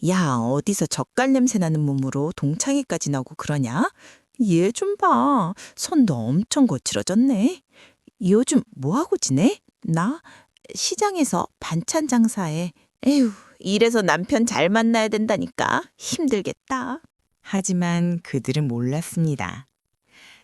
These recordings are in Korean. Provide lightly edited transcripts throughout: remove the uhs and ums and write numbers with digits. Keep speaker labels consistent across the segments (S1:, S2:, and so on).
S1: 야, 어디서 젓갈 냄새 나는 몸으로 동창회까지 나오고 그러냐? 얘 좀 봐. 손도 엄청 거칠어졌네. 요즘 뭐하고 지내? 나 시장에서 반찬 장사해. 에휴, 이래서 남편 잘 만나야 된다니까. 힘들겠다.
S2: 하지만 그들은 몰랐습니다.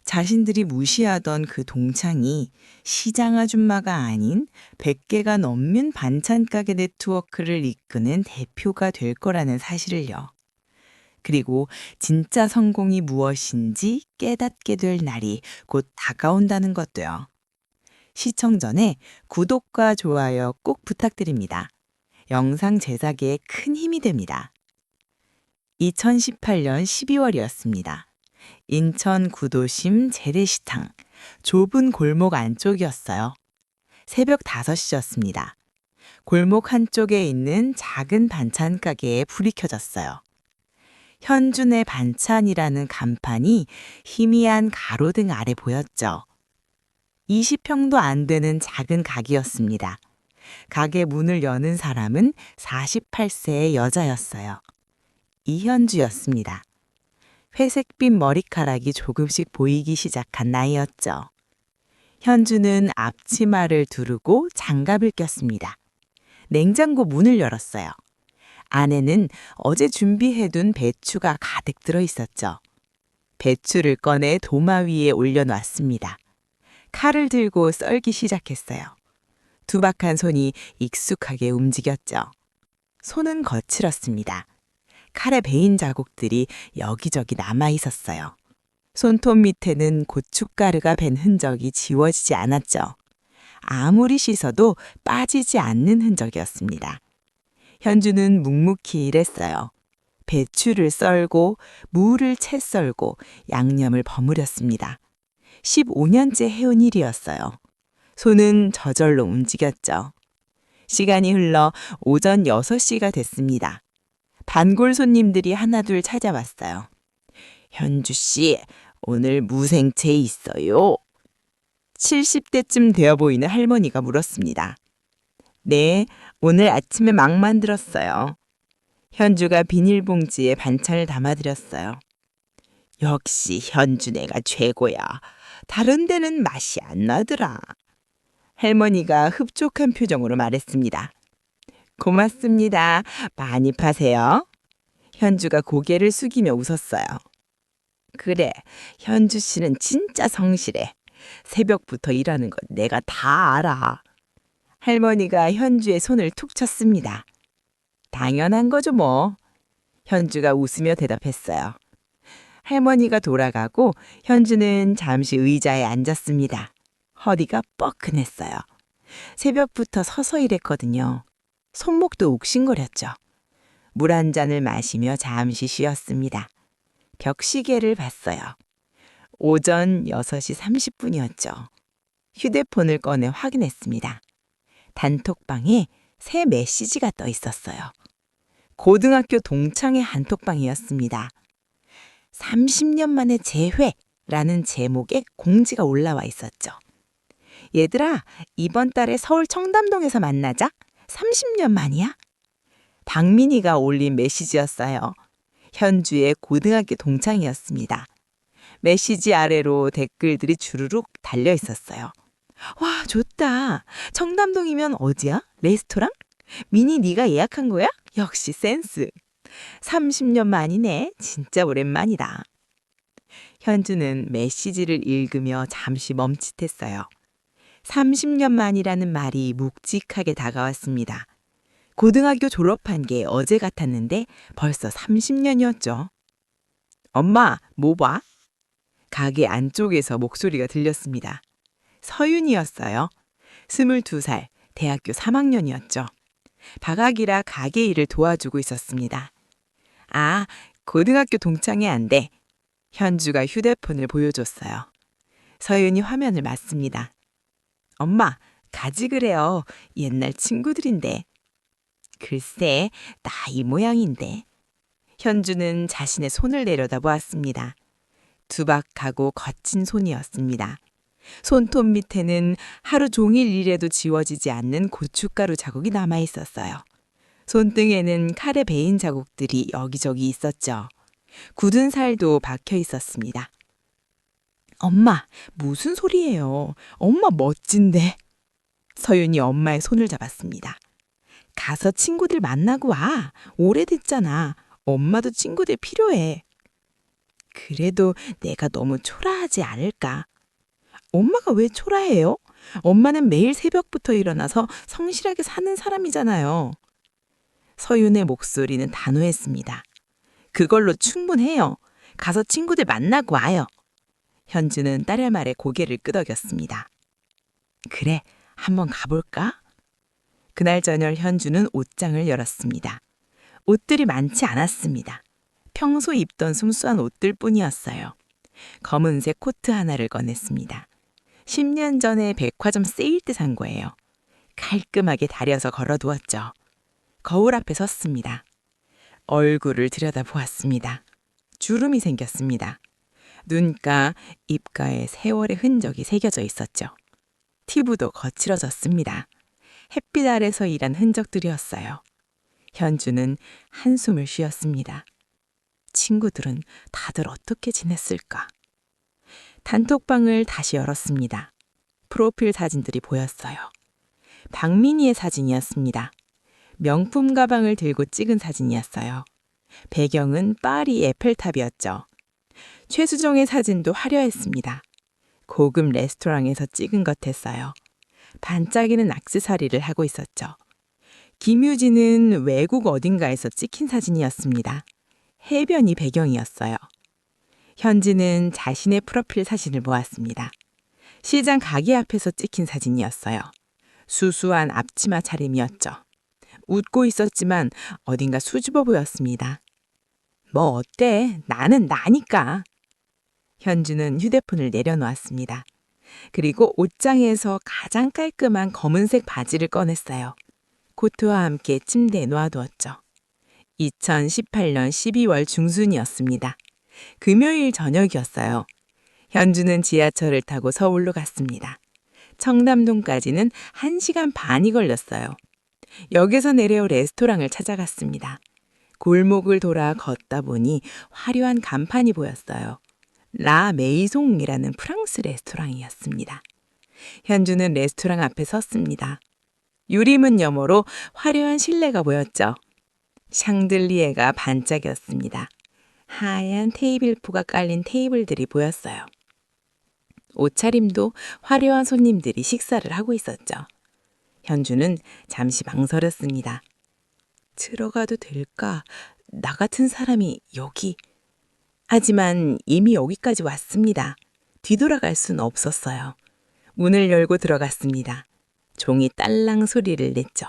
S2: 자신들이 무시하던 그 동창이 시장 아줌마가 아닌 100개가 넘는 반찬 가게 네트워크를 이끄는 대표가 될 거라는 사실을요. 그리고 진짜 성공이 무엇인지 깨닫게 될 날이 곧 다가온다는 것도요. 시청 전에 구독과 좋아요 꼭 부탁드립니다. 영상 제작에 큰 힘이 됩니다. 2018년 12월이었습니다. 인천 구도심 재래시장, 좁은 골목 안쪽이었어요. 새벽 5시였습니다. 골목 한쪽에 있는 작은 반찬 가게에 불이 켜졌어요. 현준의 반찬이라는 간판이 희미한 가로등 아래 보였죠. 20평도 안 되는 작은 가게였습니다. 가게 문을 여는 사람은 48세의 여자였어요. 이현주였습니다. 회색빛 머리카락이 조금씩 보이기 시작한 나이였죠. 현주는 앞치마를 두르고 장갑을 꼈습니다. 냉장고 문을 열었어요. 안에는 어제 준비해둔 배추가 가득 들어 있었죠. 배추를 꺼내 도마 위에 올려놨습니다. 칼을 들고 썰기 시작했어요. 투박한 손이 익숙하게 움직였죠. 손은 거칠었습니다. 칼에 베인 자국들이 여기저기 남아 있었어요. 손톱 밑에는 고춧가루가 밴 흔적이 지워지지 않았죠. 아무리 씻어도 빠지지 않는 흔적이었습니다. 현주는 묵묵히 일했어요. 배추를 썰고 무를 채 썰고 양념을 버무렸습니다. 15년째 해온 일이었어요. 손은 저절로 움직였죠. 시간이 흘러 오전 6시가 됐습니다. 반골 손님들이 하나둘 찾아왔어요. 현주 씨, 오늘 무생채 있어요? 70대쯤 되어 보이는 할머니가 물었습니다. 네, 오늘 아침에 막 만들었어요. 현주가 비닐봉지에 반찬을 담아드렸어요. 역시 현주네가 최고야. 다른 데는 맛이 안 나더라. 할머니가 흡족한 표정으로 말했습니다. 고맙습니다. 많이 파세요. 현주가 고개를 숙이며 웃었어요. 그래, 현주 씨는 진짜 성실해. 새벽부터 일하는 건 내가 다 알아. 할머니가 현주의 손을 툭 쳤습니다. 당연한 거죠 뭐. 현주가 웃으며 대답했어요. 할머니가 돌아가고 현주는 잠시 의자에 앉았습니다. 허리가 뻐근했어요. 새벽부터 서서 일했거든요. 손목도 욱신거렸죠. 물 한 잔을 마시며 잠시 쉬었습니다. 벽시계를 봤어요. 오전 6시 30분이었죠. 휴대폰을 꺼내 확인했습니다. 단톡방에 새 메시지가 떠 있었어요. 고등학교 동창회 단톡방이었습니다. 30년 만에 재회라는 제목의 공지가 올라와 있었죠. 얘들아, 이번 달에 서울 청담동에서 만나자. 30년 만이야? 박민희가 올린 메시지였어요. 현주의 고등학교 동창이었습니다. 메시지 아래로 댓글들이 주르륵 달려 있었어요. 와, 좋다. 청담동이면 어디야? 레스토랑? 미니 네가 예약한 거야? 역시 센스. 30년 만이네. 진짜 오랜만이다. 현주는 메시지를 읽으며 잠시 멈칫했어요. 30년 만이라는 말이 묵직하게 다가왔습니다. 고등학교 졸업한 게 어제 같았는데 벌써 30년이었죠. 엄마, 뭐 봐? 가게 안쪽에서 목소리가 들렸습니다. 서윤이었어요. 22살, 대학교 3학년이었죠. 방학이라 가게 일을 도와주고 있었습니다. 아, 고등학교 동창회 안 돼. 현주가 휴대폰을 보여줬어요. 서윤이 화면을 맞습니다. 엄마, 가지 그래요. 옛날 친구들인데. 글쎄, 나 이 모양인데. 현주는 자신의 손을 내려다보았습니다. 두박하고 거친 손이었습니다. 손톱 밑에는 하루 종일 일해도 지워지지 않는 고춧가루 자국이 남아 있었어요. 손등에는 칼에 베인 자국들이 여기저기 있었죠. 굳은 살도 박혀 있었습니다. 엄마, 무슨 소리예요? 엄마 멋진데. 서윤이 엄마의 손을 잡았습니다. 가서 친구들 만나고 와. 오래됐잖아. 엄마도 친구들 필요해. 그래도 내가 너무 초라하지 않을까? 엄마가 왜 초라해요? 엄마는 매일 새벽부터 일어나서 성실하게 사는 사람이잖아요. 서윤의 목소리는 단호했습니다. 그걸로 충분해요. 가서 친구들 만나고 와요. 현주는 딸의 말에 고개를 끄덕였습니다. 그래, 한번 가볼까? 그날 저녁 현주는 옷장을 열었습니다. 옷들이 많지 않았습니다. 평소 입던 순수한 옷들 뿐이었어요. 검은색 코트 하나를 꺼냈습니다. 10년 전에 백화점 세일 때 산 거예요. 깔끔하게 다려서 걸어두었죠. 거울 앞에 섰습니다. 얼굴을 들여다보았습니다. 주름이 생겼습니다. 눈가, 입가에 세월의 흔적이 새겨져 있었죠. 피부도 거칠어졌습니다. 햇빛 아래서 일한 흔적들이었어요. 현주는 한숨을 쉬었습니다. 친구들은 다들 어떻게 지냈을까? 단톡방을 다시 열었습니다. 프로필 사진들이 보였어요. 박민희의 사진이었습니다. 명품 가방을 들고 찍은 사진이었어요. 배경은 파리 에펠탑이었죠. 최수정의 사진도 화려했습니다. 고급 레스토랑에서 찍은 것 같았어요. 반짝이는 액세서리를 하고 있었죠. 김유진은 외국 어딘가에서 찍힌 사진이었습니다. 해변이 배경이었어요. 현지는 자신의 프로필 사진을 보았습니다. 시장 가게 앞에서 찍힌 사진이었어요. 수수한 앞치마 차림이었죠. 웃고 있었지만 어딘가 수줍어 보였습니다. 뭐 어때? 나는 나니까. 현주는 휴대폰을 내려놓았습니다. 그리고 옷장에서 가장 깔끔한 검은색 바지를 꺼냈어요. 코트와 함께 침대에 놓아두었죠. 2018년 12월 중순이었습니다. 금요일 저녁이었어요. 현주는 지하철을 타고 서울로 갔습니다. 청담동까지는 1시간 반이 걸렸어요. 역에서 내려 레스토랑을 찾아갔습니다. 골목을 돌아 걷다 보니 화려한 간판이 보였어요. 라 메이송이라는 프랑스 레스토랑이었습니다. 현주는 레스토랑 앞에 섰습니다. 유리문 너머로 화려한 실내가 보였죠. 샹들리에가 반짝였습니다. 하얀 테이블포가 깔린 테이블들이 보였어요. 옷차림도 화려한 손님들이 식사를 하고 있었죠. 현주는 잠시 망설였습니다. 들어가도 될까? 나 같은 사람이 여기. 하지만 이미 여기까지 왔습니다. 뒤돌아갈 수는 없었어요. 문을 열고 들어갔습니다. 종이 딸랑 소리를 냈죠.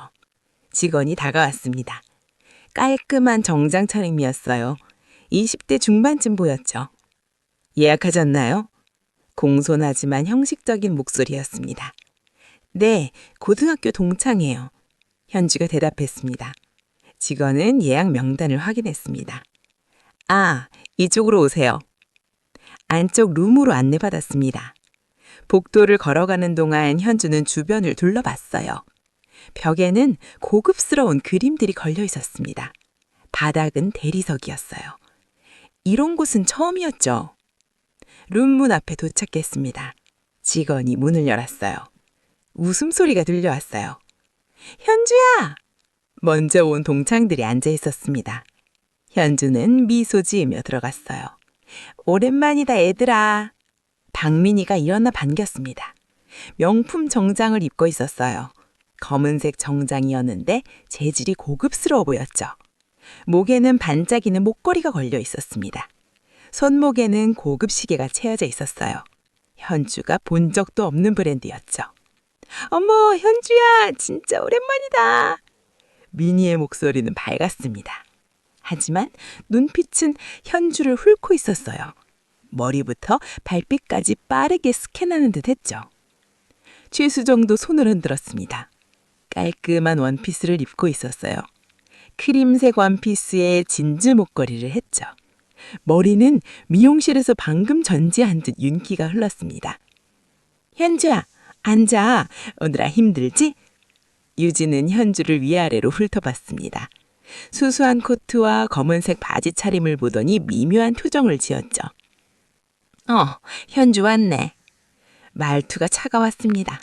S2: 직원이 다가왔습니다. 깔끔한 정장 차림이었어요. 20대 중반쯤 보였죠. 예약하셨나요? 공손하지만 형식적인 목소리였습니다. 네, 고등학교 동창이에요. 현주가 대답했습니다. 직원은 예약 명단을 확인했습니다. 아, 이쪽으로 오세요. 안쪽 룸으로 안내받았습니다. 복도를 걸어가는 동안 현주는 주변을 둘러봤어요. 벽에는 고급스러운 그림들이 걸려 있었습니다. 바닥은 대리석이었어요. 이런 곳은 처음이었죠. 룸문 앞에 도착했습니다. 직원이 문을 열었어요. 웃음소리가 들려왔어요. 현주야! 먼저 온 동창들이 앉아 있었습니다. 현주는 미소 지으며 들어갔어요. 오랜만이다 얘들아. 박민희가 일어나 반겼습니다. 명품 정장을 입고 있었어요. 검은색 정장이었는데 재질이 고급스러워 보였죠. 목에는 반짝이는 목걸이가 걸려 있었습니다. 손목에는 고급 시계가 채워져 있었어요. 현주가 본 적도 없는 브랜드였죠. 어머, 현주야, 진짜 오랜만이다. 미니의 목소리는 밝았습니다. 하지만 눈빛은 현주를 훑고 있었어요. 머리부터 발끝까지 빠르게 스캔하는 듯 했죠. 최수정도 손을 흔들었습니다. 깔끔한 원피스를 입고 있었어요. 크림색 원피스에 진주 목걸이를 했죠. 머리는 미용실에서 방금 전지한 듯 윤기가 흘렀습니다. 현주야, 앉아. 오늘아 힘들지? 유진은 현주를 위아래로 훑어봤습니다. 수수한 코트와 검은색 바지 차림을 보더니 미묘한 표정을 지었죠. 현주 왔네. 말투가 차가웠습니다.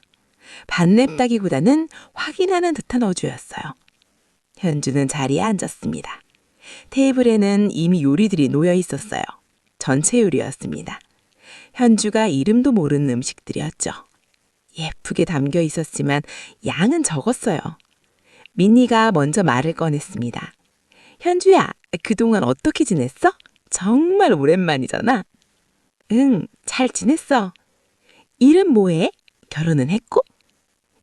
S2: 반랩다기보다는 확인하는 듯한 어조였어요. 현주는 자리에 앉았습니다. 테이블에는 이미 요리들이 놓여 있었어요. 전체 요리였습니다. 현주가 이름도 모르는 음식들이었죠. 예쁘게 담겨 있었지만 양은 적었어요. 민니가 먼저 말을 꺼냈습니다. 현주야, 그동안 어떻게 지냈어? 정말 오랜만이잖아. 응, 잘 지냈어. 일은 뭐해? 결혼은 했고?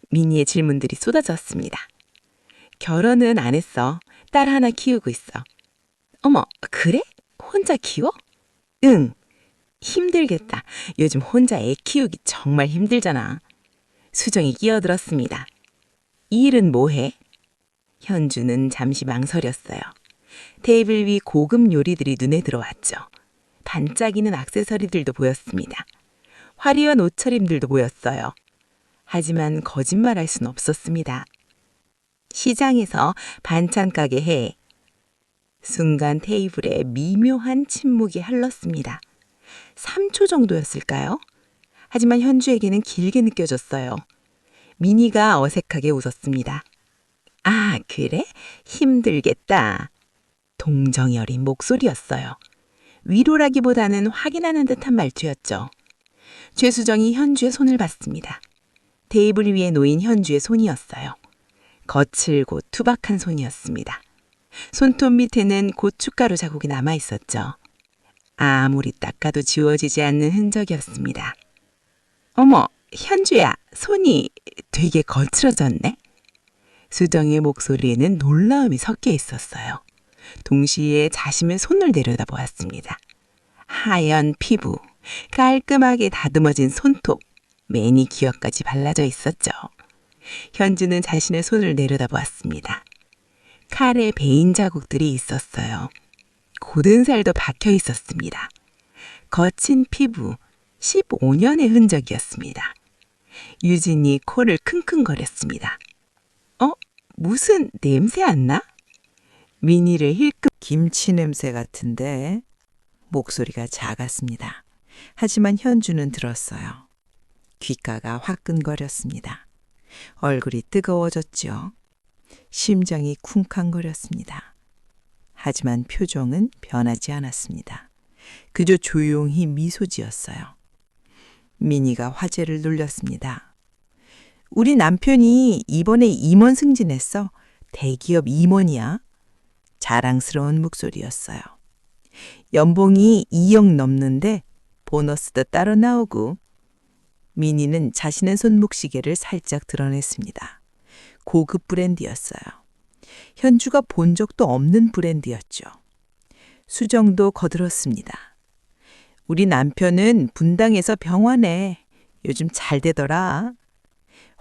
S2: 민니의 질문들이 쏟아졌습니다. 결혼은 안 했어. 딸 하나 키우고 있어. 어머, 그래? 혼자 키워? 응. 힘들겠다. 요즘 혼자 애 키우기 정말 힘들잖아. 수정이 끼어들었습니다. 이 일은 뭐해? 현주는 잠시 망설였어요. 테이블 위 고급 요리들이 눈에 들어왔죠. 반짝이는 액세서리들도 보였습니다. 화려한 옷차림들도 보였어요. 하지만 거짓말할 순 없었습니다. 시장에서 반찬 가게 해. 순간 테이블에 미묘한 침묵이 흘렀습니다. 3초 정도였을까요? 하지만 현주에게는 길게 느껴졌어요. 미니가 어색하게 웃었습니다. 아, 그래? 힘들겠다. 동정이 어린 목소리였어요. 위로라기보다는 확인하는 듯한 말투였죠. 최수정이 현주의 손을 봤습니다. 테이블 위에 놓인 현주의 손이었어요. 거칠고 투박한 손이었습니다. 손톱 밑에는 고춧가루 자국이 남아 있었죠. 아무리 닦아도 지워지지 않는 흔적이었습니다. 어머, 현주야, 손이 되게 거칠어졌네. 수정의 목소리에는 놀라움이 섞여 있었어요. 동시에 자신의 손을 내려다보았습니다. 하얀 피부, 깔끔하게 다듬어진 손톱, 매니큐어까지 발라져 있었죠. 현주는 자신의 손을 내려다보았습니다. 칼에 베인 자국들이 있었어요. 고든 살도 박혀 있었습니다. 거친 피부, 15년의 흔적이었습니다. 유진이 코를 킁킁거렸습니다. 무슨 냄새 안 나? 미니를 힐끔
S1: 김치 냄새 같은데. 목소리가 작았습니다. 하지만 현주는 들었어요. 귓가가 화끈거렸습니다. 얼굴이 뜨거워졌죠. 심장이 쿵쾅거렸습니다. 하지만 표정은 변하지 않았습니다. 그저 조용히 미소 지었어요. 미니가 화제를 놀렸습니다. 우리 남편이 이번에 임원 승진했어. 대기업 임원이야. 자랑스러운 목소리였어요. 연봉이 2억 넘는데 보너스도 따로 나오고. 미니는 자신의 손목시계를 살짝 드러냈습니다. 고급 브랜드였어요. 현주가 본 적도 없는 브랜드였죠. 수정도 거들었습니다. 우리 남편은 분당에서 병원에 요즘 잘 되더라.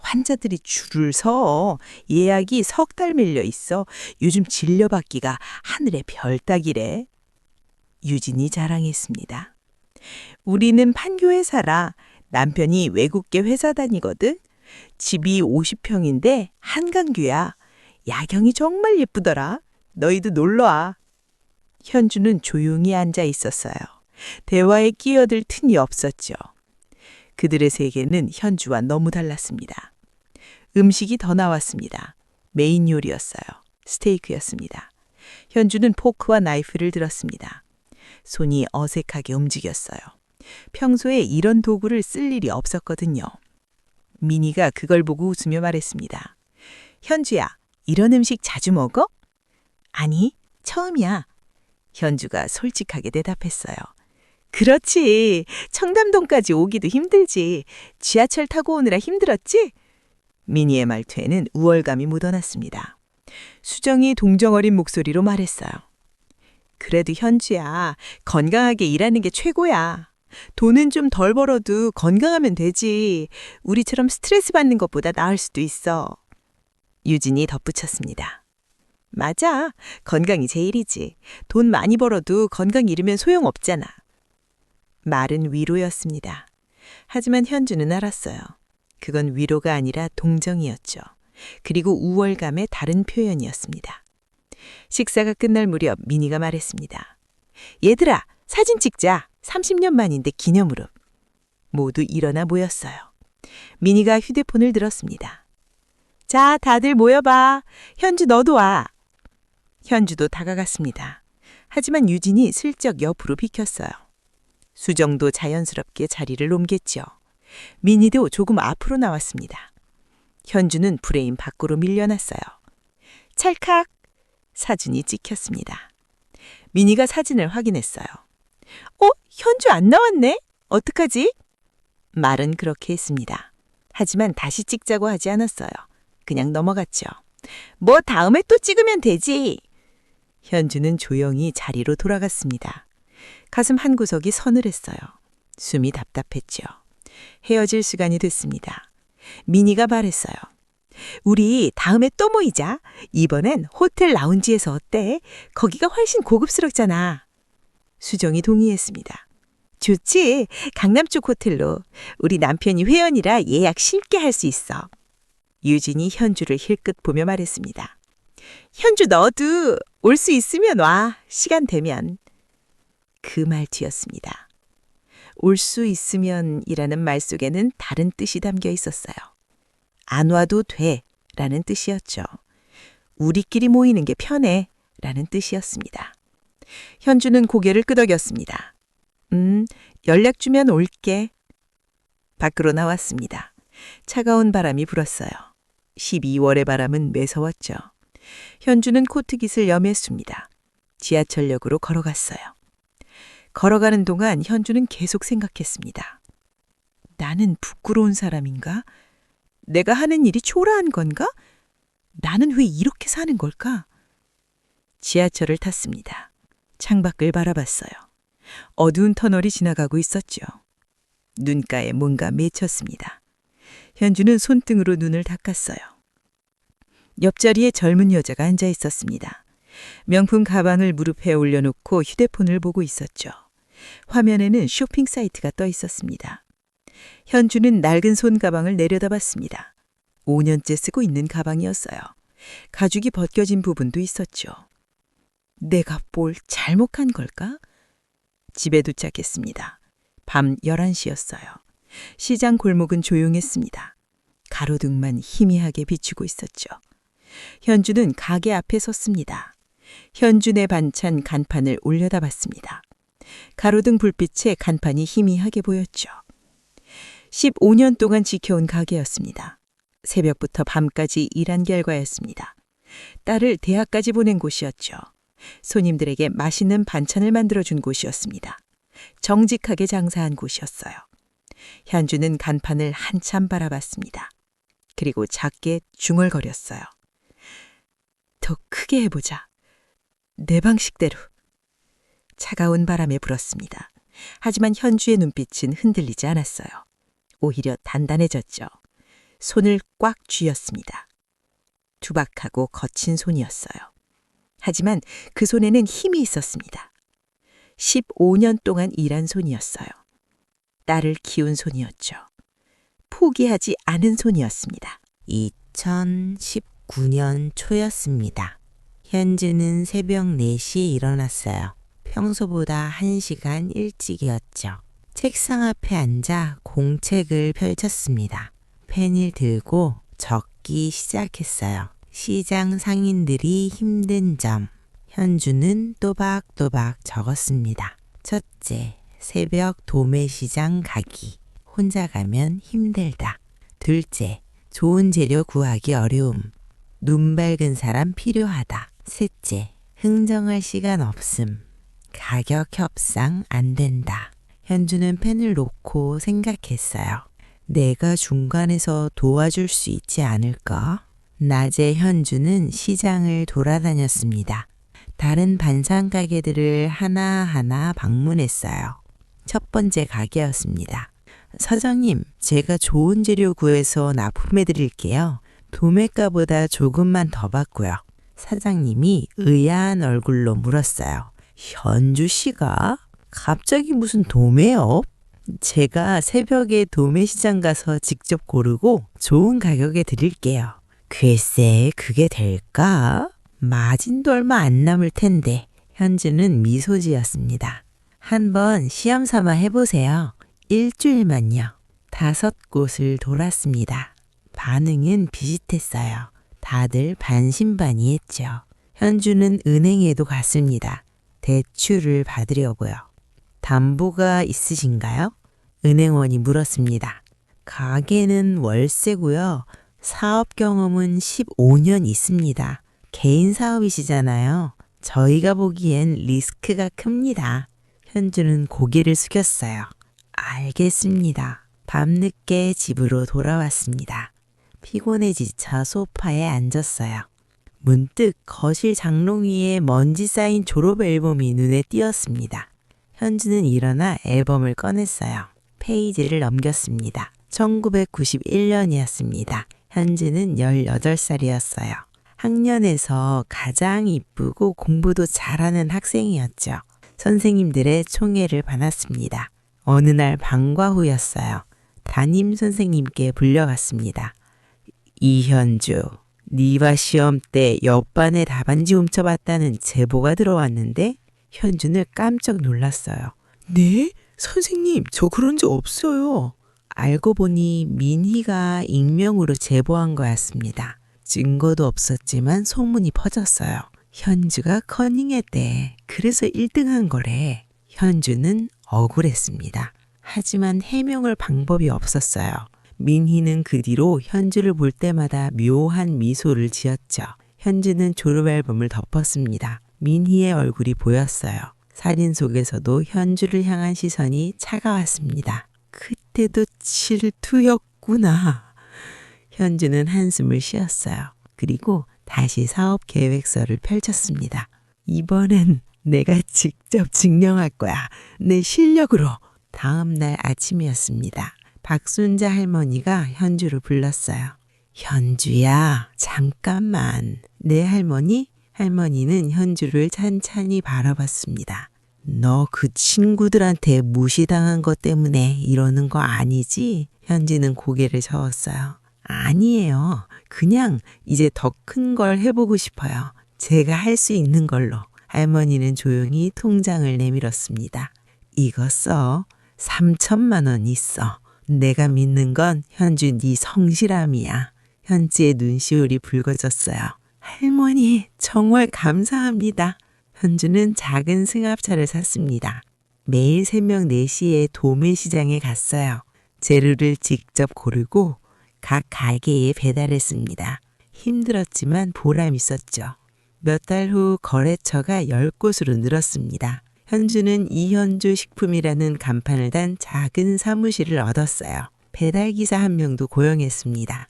S1: 환자들이 줄을 서 예약이 3달 밀려 있어. 요즘 진료받기가 하늘의 별 따기래. 유진이 자랑했습니다. 우리는 판교에 살아. 남편이 외국계 회사 다니거든. 집이 50평인데 한강뷰야. 야경이 정말 예쁘더라. 너희도 놀러와. 현주는 조용히 앉아 있었어요. 대화에 끼어들 틈이 없었죠. 그들의 세계는 현주와 너무 달랐습니다. 음식이 더 나왔습니다. 메인 요리였어요. 스테이크였습니다. 현주는 포크와 나이프를 들었습니다. 손이 어색하게 움직였어요. 평소에 이런 도구를 쓸 일이 없었거든요. 미니가 그걸 보고 웃으며 말했습니다. 현주야, 이런 음식 자주 먹어? 아니, 처음이야. 현주가 솔직하게 대답했어요. 그렇지. 청담동까지 오기도 힘들지. 지하철 타고 오느라 힘들었지? 미니의 말투에는 우월감이 묻어났습니다. 수정이 동정어린 목소리로 말했어요. 그래도 현주야, 건강하게 일하는 게 최고야. 돈은 좀 덜 벌어도 건강하면 되지. 우리처럼 스트레스 받는 것보다 나을 수도 있어. 유진이 덧붙였습니다. 맞아. 건강이 제일이지. 돈 많이 벌어도 건강 잃으면 소용없잖아. 말은 위로였습니다. 하지만 현주는 알았어요. 그건 위로가 아니라 동정이었죠.
S2: 그리고 우월감의 다른 표현이었습니다. 식사가 끝날 무렵 미니가 말했습니다. 얘들아, 사진 찍자. 30년 만인데 기념으로. 모두 일어나 모였어요. 미니가 휴대폰을 들었습니다. 자, 다들 모여봐. 현주 너도 와. 현주도 다가갔습니다. 하지만 유진이 슬쩍 옆으로 비켰어요. 수정도 자연스럽게 자리를 옮겼죠. 미니도 조금 앞으로 나왔습니다. 현주는 프레임 밖으로 밀려났어요. 찰칵! 사진이 찍혔습니다. 미니가 사진을 확인했어요. 현주 안 나왔네? 어떡하지? 말은 그렇게 했습니다. 하지만 다시 찍자고 하지 않았어요. 그냥 넘어갔죠. 뭐 다음에 또 찍으면 되지. 현주는 조용히 자리로 돌아갔습니다. 가슴 한구석이 서늘했어요. 숨이 답답했죠. 헤어질 시간이 됐습니다. 미니가 말했어요. 우리 다음에 또 모이자. 이번엔 호텔 라운지에서 어때? 거기가 훨씬 고급스럽잖아. 수정이 동의했습니다. 좋지. 강남 쪽 호텔로. 우리 남편이 회원이라 예약 쉽게 할 수 있어. 유진이 현주를 힐끗 보며 말했습니다. 현주 너도 올 수 있으면 와. 시간 되면. 그 말 뒤였습니다. 올 수 있으면이라는 말 속에는 다른 뜻이 담겨 있었어요. 안 와도 돼 라는 뜻이었죠. 우리끼리 모이는 게 편해 라는 뜻이었습니다. 현주는 고개를 끄덕였습니다. 연락 주면 올게. 밖으로 나왔습니다. 차가운 바람이 불었어요. 12월의 바람은 매서웠죠. 현주는 코트깃을 여맸습니다. 지하철역으로 걸어갔어요. 걸어가는 동안 현주는 계속 생각했습니다. 나는 부끄러운 사람인가? 내가 하는 일이 초라한 건가? 나는 왜 이렇게 사는 걸까? 지하철을 탔습니다. 창밖을 바라봤어요. 어두운 터널이 지나가고 있었죠. 눈가에 뭔가 맺혔습니다. 현주는 손등으로 눈을 닦았어요. 옆자리에 젊은 여자가 앉아 있었습니다. 명품 가방을 무릎에 올려놓고 휴대폰을 보고 있었죠. 화면에는 쇼핑 사이트가 떠 있었습니다. 현주는 낡은 손 가방을 내려다봤습니다. 5년째 쓰고 있는 가방이었어요. 가죽이 벗겨진 부분도 있었죠. 내가 뭘 잘못한 걸까? 집에 도착했습니다. 밤 11시였어요. 시장 골목은 조용했습니다. 가로등만 희미하게 비추고 있었죠. 현주는 가게 앞에 섰습니다. 현준의 반찬 간판을 올려다봤습니다. 가로등 불빛에 간판이 희미하게 보였죠. 15년 동안 지켜온 가게였습니다. 새벽부터 밤까지 일한 결과였습니다. 딸을 대학까지 보낸 곳이었죠. 손님들에게 맛있는 반찬을 만들어준 곳이었습니다. 정직하게 장사한 곳이었어요. 현주는 간판을 한참 바라봤습니다. 그리고 작게 중얼거렸어요. 더 크게 해보자. 내 방식대로. 차가운 바람에 불었습니다. 하지만 현주의 눈빛은 흔들리지 않았어요. 오히려 단단해졌죠. 손을 꽉 쥐었습니다. 투박하고 거친 손이었어요. 하지만 그 손에는 힘이 있었습니다. 15년 동안 일한 손이었어요. 딸을 키운 손이었죠. 포기하지 않은 손이었습니다.
S3: 2019년 초였습니다. 현주는 새벽 4시에 일어났어요. 평소보다 1시간 일찍이었죠. 책상 앞에 앉아 공책을 펼쳤습니다. 펜을 들고 적기 시작했어요. 시장 상인들이 힘든 점. 현주는 또박또박 적었습니다. 첫째, 새벽 도매시장 가기. 혼자 가면 힘들다. 둘째, 좋은 재료 구하기 어려움. 눈 밝은 사람 필요하다. 셋째, 흥정할 시간 없음. 가격 협상 안 된다. 현주는 펜을 놓고 생각했어요. 내가 중간에서 도와줄 수 있지 않을까? 낮에 현주는 시장을 돌아다녔습니다. 다른 반찬 가게들을 하나하나 방문했어요. 첫 번째 가게였습니다. 사장님, 제가 좋은 재료 구해서 납품해 드릴게요. 도매가보다 조금만 더 받고요. 사장님이 의아한 얼굴로 물었어요. 현주 씨가? 갑자기 무슨 도매업? 제가 새벽에 도매시장 가서 직접 고르고 좋은 가격에 드릴게요. 글쎄, 그게 될까? 마진도 얼마 안 남을 텐데. 현주는 미소 지었습니다. 한번 시험 삼아 해보세요. 일주일만요. 5곳을 돌았습니다. 반응은 비슷했어요. 다들 반신반의했죠. 현주는 은행에도 갔습니다. 대출을 받으려고요. 담보가 있으신가요? 은행원이 물었습니다. 가게는 월세고요. 사업 경험은 15년 있습니다. 개인 사업이시잖아요. 저희가 보기엔 리스크가 큽니다. 현주는 고개를 숙였어요. 알겠습니다. 밤늦게 집으로 돌아왔습니다. 피곤해 지쳐 소파에 앉았어요. 문득 거실 장롱 위에 먼지 쌓인 졸업 앨범이 눈에 띄었습니다. 현주는 일어나 앨범을 꺼냈어요. 페이지를 넘겼습니다. 1991년이었습니다. 현주는 18살이었어요. 학년에서 가장 이쁘고 공부도 잘하는 학생이었죠. 선생님들의 총애를 받았습니다. 어느 날 방과 후였어요. 담임 선생님께 불려갔습니다. 이현주, 네가 시험 때 옆반에 답안지 훔쳐봤다는 제보가 들어왔는데 현주는 깜짝 놀랐어요. 네? 선생님, 저 그런 적 없어요. 알고 보니 민희가 익명으로 제보한 거였습니다. 증거도 없었지만 소문이 퍼졌어요. 현주가 커닝했대. 그래서 1등한 거래. 현주는 억울했습니다. 하지만 해명할 방법이 없었어요. 민희는 그 뒤로 현주를 볼 때마다 묘한 미소를 지었죠. 현주는 졸업 앨범을 덮었습니다. 민희의 얼굴이 보였어요. 사진 속에서도 현주를 향한 시선이 차가웠습니다. 그때도 질투였구나. 현주는 한숨을 쉬었어요. 그리고 다시 사업 계획서를 펼쳤습니다. 이번엔 내가 직접 증명할 거야. 내 실력으로. 다음 날 아침이었습니다. 박순자 할머니가 현주를 불렀어요. 현주야, 잠깐만. 네, 할머니? 할머니는 현주를 찬찬히 바라봤습니다. 너 그 친구들한테 무시당한 것 때문에 이러는 거 아니지? 현주는 고개를 저었어요. 아니에요. 그냥 이제 더 큰 걸 해보고 싶어요. 제가 할 수 있는 걸로. 할머니는 조용히 통장을 내밀었습니다. 이거 써. 3천만 원 있어. 내가 믿는 건 현주 네 성실함이야. 현주의 눈시울이 붉어졌어요. 할머니, 정말 감사합니다. 현주는 작은 승합차를 샀습니다. 매일 새벽 4시에 도매시장에 갔어요. 재료를 직접 고르고 각 가게에 배달했습니다. 힘들었지만 보람 있었죠. 몇 달 후 거래처가 10곳으로 늘었습니다. 현주는 이현주 식품이라는 간판을 단 작은 사무실을 얻었어요. 배달기사 1명도 고용했습니다.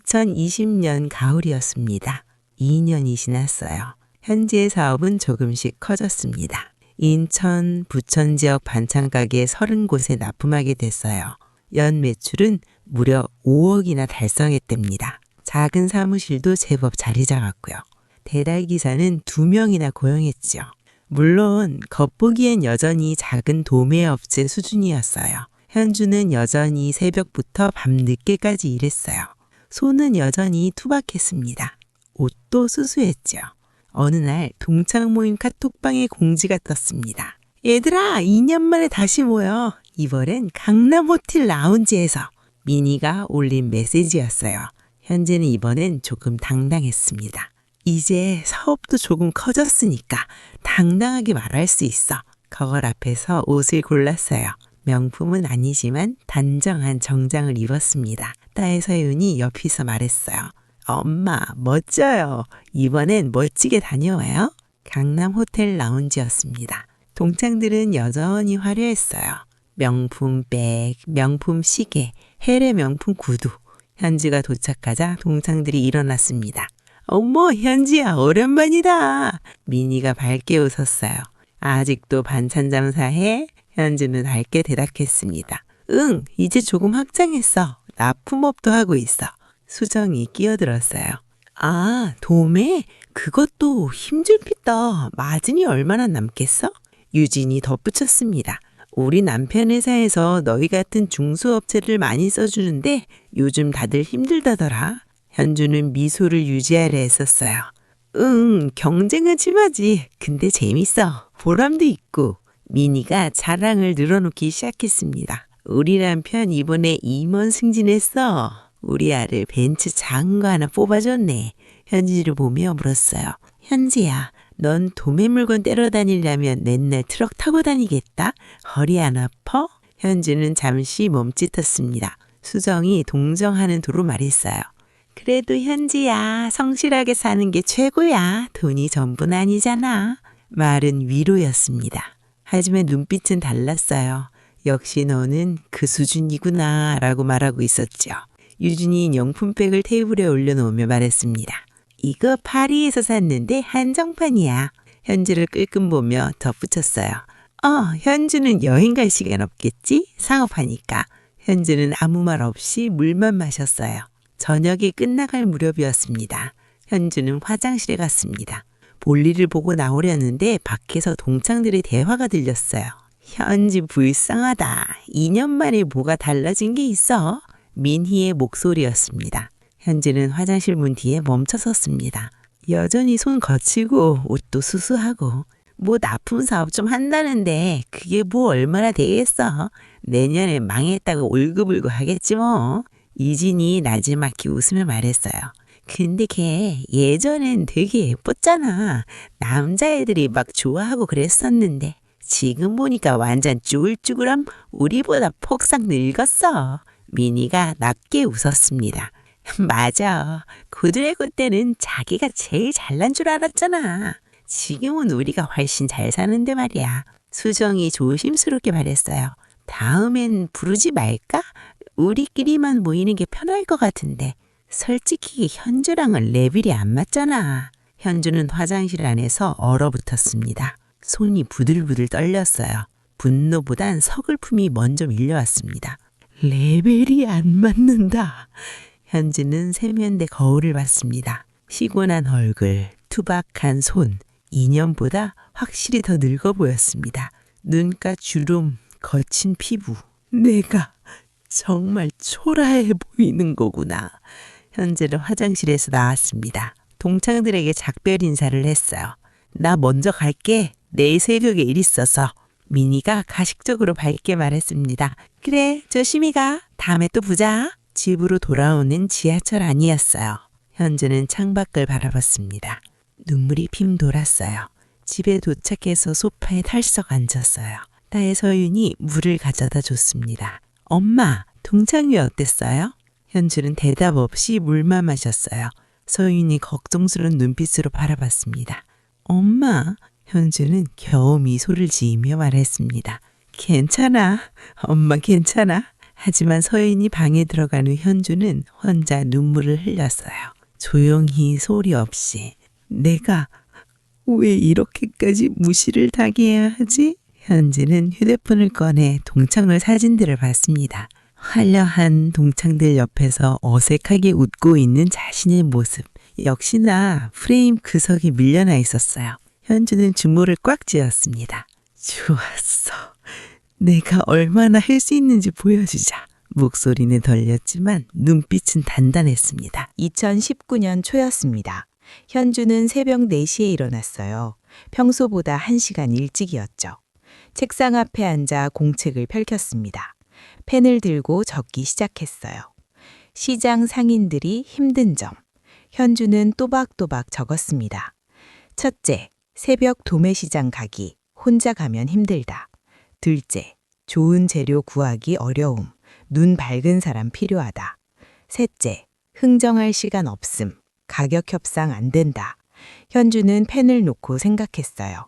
S3: 2020년 가을이었습니다. 2년이 지났어요. 현지의 사업은 조금씩 커졌습니다. 인천, 부천 지역 반찬가게 30곳에 납품하게 됐어요. 연 매출은 무려 5억이나 달성했답니다. 작은 사무실도 제법 자리 잡았고요. 배달기사는 2명이나 고용했죠. 물론 겉보기엔 여전히 작은 도매업체 수준이었어요. 현주는 여전히 새벽부터 밤늦게까지 일했어요. 손은 여전히 투박했습니다. 옷도 수수했죠. 어느 날 동창 모임 카톡방에 공지가 떴습니다. 얘들아, 2년 만에 다시 모여. 이번엔 강남 호텔 라운지에서. 미니가 올린 메시지였어요. 현재는 이번엔 조금 당당했습니다. 이제 사업도 조금 커졌으니까 당당하게 말할 수 있어. 거울 앞에서 옷을 골랐어요. 명품은 아니지만 단정한 정장을 입었습니다. 딸 서윤이 옆에서 말했어요. 엄마, 멋져요. 이번엔 멋지게 다녀와요. 강남 호텔 라운지였습니다. 동창들은 여전히 화려했어요. 명품 백, 명품 시계, 해외 명품 구두. 현지가 도착하자 동창들이 일어났습니다. 어머, 현지야, 오랜만이다. 미니가 밝게 웃었어요. 아직도 반찬 장사해? 현지는 밝게 대답했습니다. 응, 이제 조금 확장했어. 납품업도 하고 있어. 수정이 끼어들었어요. 아, 도매? 그것도 힘줄피다. 마진이 얼마나 남겠어? 유진이 덧붙였습니다. 우리 남편 회사에서 너희 같은 중소업체를 많이 써주는데 요즘 다들 힘들다더라. 현주는 미소를 유지하려 했었어요. 응, 경쟁은 심하지. 근데 재밌어. 보람도 있고. 미니가 자랑을 늘어놓기 시작했습니다. 우리 남편 이번에 임원 승진했어. 우리 아들 벤츠 작은 거 하나 뽑아줬네. 현지를 보며 물었어요. 현지야, 넌 도매 물건 떼러 다니려면 맨날 트럭 타고 다니겠다? 허리 안 아파? 현주는 잠시 멈칫했습니다. 수정이 동정하는 도로 말했어요. 그래도 현지야, 성실하게 사는 게 최고야. 돈이 전부는 아니잖아. 말은 위로였습니다. 하지만 눈빛은 달랐어요. 역시 너는 그 수준이구나 라고 말하고 있었죠. 유진이 명품백을 테이블에 올려놓으며 말했습니다. 이거 파리에서 샀는데 한정판이야. 현주를 끌끔 보며 덧붙였어요. 현주는 여행 갈 시간 없겠지? 상업하니까. 현주는 아무 말 없이 물만 마셨어요. 저녁이 끝나갈 무렵이었습니다. 현주는 화장실에 갔습니다. 볼일을 보고 나오려는데 밖에서 동창들의 대화가 들렸어요. 현지 불쌍하다. 2년 만에 뭐가 달라진 게 있어? 민희의 목소리였습니다. 현지는 화장실 문 뒤에 멈춰 섰습니다. 여전히 손 거치고 옷도 수수하고 뭐 납품 사업 좀 한다는데 그게 뭐 얼마나 되겠어. 내년에 망했다고 울고불고 하겠지 뭐. 이진이 나지막히 웃으며 말했어요. 근데 걔 예전엔 되게 예뻤잖아. 남자애들이 막 좋아하고 그랬었는데 지금 보니까 완전 쭈글쭈글함. 우리보다 폭삭 늙었어. 미니가 낮게 웃었습니다. 맞아. 고드래곤 때는 자기가 제일 잘난 줄 알았잖아. 지금은 우리가 훨씬 잘 사는데 말이야. 수정이 조심스럽게 말했어요. 다음엔 부르지 말까? 우리끼리만 모이는 게 편할 것 같은데. 솔직히 현주랑은 레벨이 안 맞잖아. 현주는 화장실 안에서 얼어붙었습니다. 손이 부들부들 떨렸어요. 분노보단 서글픔이 먼저 밀려왔습니다. 레벨이 안 맞는다. 현주는 세면대 거울을 봤습니다. 피곤한 얼굴, 투박한 손, 2년보다 확실히 더 늙어 보였습니다. 눈가 주름, 거친 피부. 내가 정말 초라해 보이는 거구나. 현재는 화장실에서 나왔습니다. 동창들에게 작별 인사를 했어요. 나 먼저 갈게. 내일 새벽에 일 있어서. 미니가 가식적으로 밝게 말했습니다. 그래, 조심히 가. 다음에 또 보자. 집으로 돌아오는 지하철 안이었어요. 현주는 창밖을 바라봤습니다. 눈물이 핌 돌았어요. 집에 도착해서 소파에 털썩 앉았어요. 딸 서윤이 물을 가져다 줬습니다. 엄마, 동창회 어땠어요? 현주는 대답 없이 물만 마셨어요. 서윤이 걱정스러운 눈빛으로 바라봤습니다. 엄마, 현주는 겨우 미소를 지으며 말했습니다. 괜찮아. 엄마 괜찮아. 하지만 서윤이 방에 들어간 후 현주는 혼자 눈물을 흘렸어요. 조용히 소리 없이. 내가 왜 이렇게까지 무시를 당해야 하지? 현주는 휴대폰을 꺼내 동창회 사진들을 봤습니다. 화려한 동창들 옆에서 어색하게 웃고 있는 자신의 모습. 역시나 프레임 구석에 밀려나 있었어요. 현주는 주모를 꽉 쥐었습니다. 좋았어. 내가 얼마나 할 수 있는지 보여주자. 목소리는 덜렸지만 눈빛은 단단했습니다.
S1: 2019년 초였습니다. 현주는 새벽 4시에 일어났어요. 평소보다 1시간 일찍이었죠. 책상 앞에 앉아 공책을 펼쳤습니다. 펜을 들고 적기 시작했어요. 시장 상인들이 힘든 점. 현주는 또박또박 적었습니다. 첫째, 새벽 도매시장 가기. 혼자 가면 힘들다. 둘째, 좋은 재료 구하기 어려움. 눈 밝은 사람 필요하다. 셋째, 흥정할 시간 없음. 가격 협상 안 된다. 현주는 펜을 놓고 생각했어요.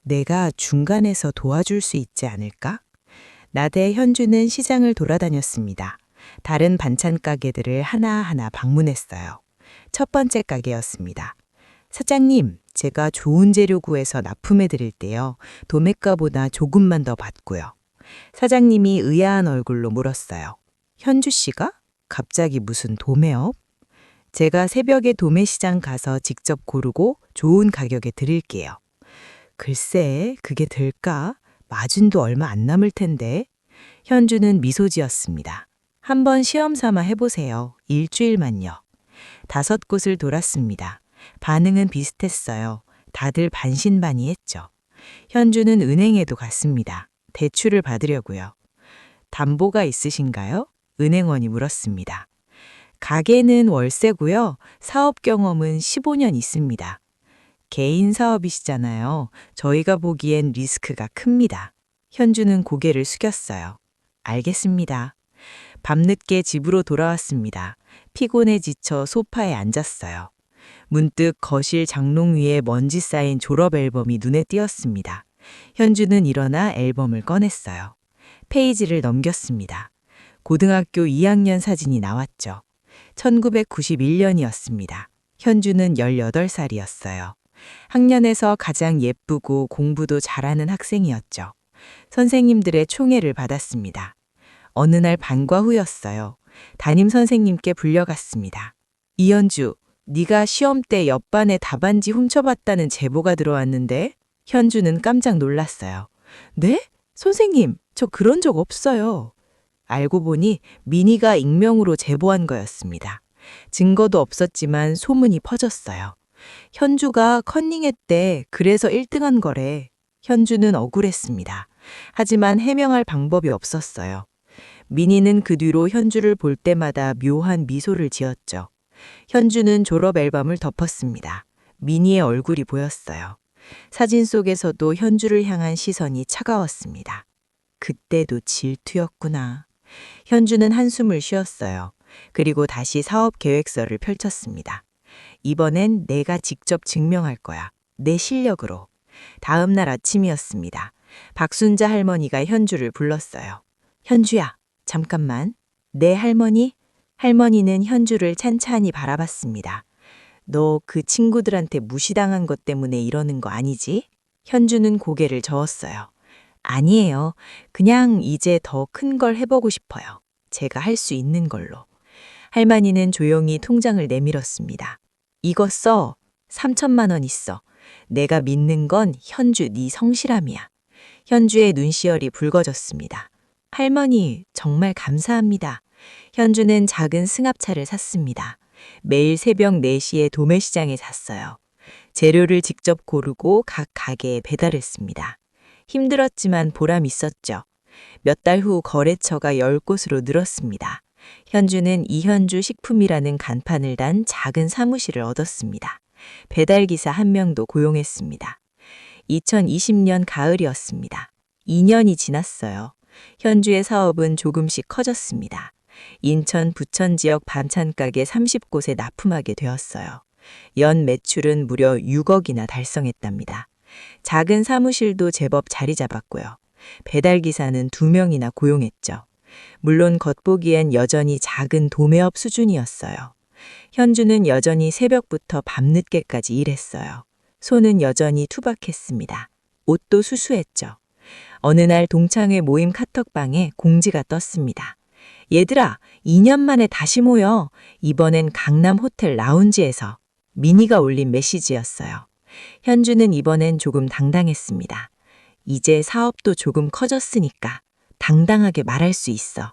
S1: 내가 중간에서 도와줄 수 있지 않을까? 나대 현주는 시장을 돌아다녔습니다. 다른 반찬 가게들을 하나하나 방문했어요. 첫 번째 가게였습니다. 사장님, 제가 좋은 재료 구해서 납품해 드릴 때요. 도매가보다 조금만 더 받고요. 사장님이 의아한 얼굴로 물었어요. 현주 씨가? 갑자기 무슨 도매업? 제가 새벽에 도매시장 가서 직접 고르고 좋은 가격에 드릴게요. 글쎄, 그게 될까? 마진도 얼마 안 남을 텐데. 현주는 미소 지었습니다. 한번 시험 삼아 해보세요. 일주일만요. 5곳을 돌았습니다. 반응은 비슷했어요. 다들 반신반의했죠. 현주는 은행에도 갔습니다. 대출을 받으려고요. 담보가 있으신가요? 은행원이 물었습니다. 가게는 월세고요. 사업 경험은 15년 있습니다. 개인 사업이시잖아요. 저희가 보기엔 리스크가 큽니다. 현주는 고개를 숙였어요. 알겠습니다. 밤늦게 집으로 돌아왔습니다. 피곤해 지쳐 소파에 앉았어요. 문득 거실 장롱 위에 먼지 쌓인 졸업 앨범이 눈에 띄었습니다. 현주는 일어나 앨범을 꺼냈어요. 페이지를 넘겼습니다. 고등학교 2학년 사진이 나왔죠. 1991년이었습니다. 현주는 18살이었어요. 학년에서 가장 예쁘고 공부도 잘하는 학생이었죠. 선생님들의 총애를 받았습니다. 어느 날 방과 후였어요. 담임 선생님께 불려갔습니다. 이현주, 네가 시험 때 옆반에 답안지 훔쳐봤다는 제보가 들어왔는데? 현주는 깜짝 놀랐어요. 네? 선생님, 저 그런 적 없어요. 알고 보니 민희가 익명으로 제보한 거였습니다. 증거도 없었지만 소문이 퍼졌어요. 현주가 컨닝했대. 그래서 1등한 거래. 현주는 억울했습니다. 하지만 해명할 방법이 없었어요. 민희는 그 뒤로 현주를 볼 때마다 묘한 미소를 지었죠. 현주는 졸업 앨범을 덮었습니다. 민희의 얼굴이 보였어요. 사진 속에서도 현주를 향한 시선이 차가웠습니다. 그때도 질투였구나. 현주는 한숨을 쉬었어요. 그리고 다시 사업 계획서를 펼쳤습니다. 이번엔 내가 직접 증명할 거야. 내 실력으로. 다음 날 아침이었습니다. 박순자 할머니가 현주를 불렀어요. 현주야, 잠깐만. 네, 할머니? 할머니는 현주를 찬찬히 바라봤습니다. 너 그 친구들한테 무시당한 것 때문에 이러는 거 아니지? 현주는 고개를 저었어요. 아니에요. 그냥 이제 더 큰 걸 해보고 싶어요. 제가 할 수 있는 걸로. 할머니는 조용히 통장을 내밀었습니다. 이거 써. 3천만 원 있어. 내가 믿는 건 현주 네 성실함이야. 현주의 눈시울이 붉어졌습니다. 할머니, 정말 감사합니다. 현주는 작은 승합차를 샀습니다. 매일 새벽 4시에 도매시장에 샀어요. 재료를 직접 고르고 각 가게에 배달했습니다. 힘들었지만 보람 있었죠. 몇 달 후 거래처가 10곳으로 늘었습니다. 현주는 이현주 식품이라는 간판을 단 작은 사무실을 얻었습니다. 배달기사 1명도 고용했습니다. 2020년 가을이었습니다. 2년이 지났어요. 현주의 사업은 조금씩 커졌습니다. 인천, 부천 지역 반찬가게 30곳에 납품하게 되었어요. 연 매출은 무려 6억이나 달성했답니다. 작은 사무실도 제법 자리 잡았고요. 배달기사는 2명이나 고용했죠. 물론 겉보기엔 여전히 작은 도매업 수준이었어요. 현주는 여전히 새벽부터 밤늦게까지 일했어요. 손은 여전히 투박했습니다. 옷도 수수했죠. 어느 날 동창회 모임 카톡방에 공지가 떴습니다. 얘들아, 2년 만에 다시 모여. 이번엔 강남 호텔 라운지에서. 민희가 올린 메시지였어요. 현주는 이번엔 조금 당당했습니다. 이제 사업도 조금 커졌으니까 당당하게 말할 수 있어.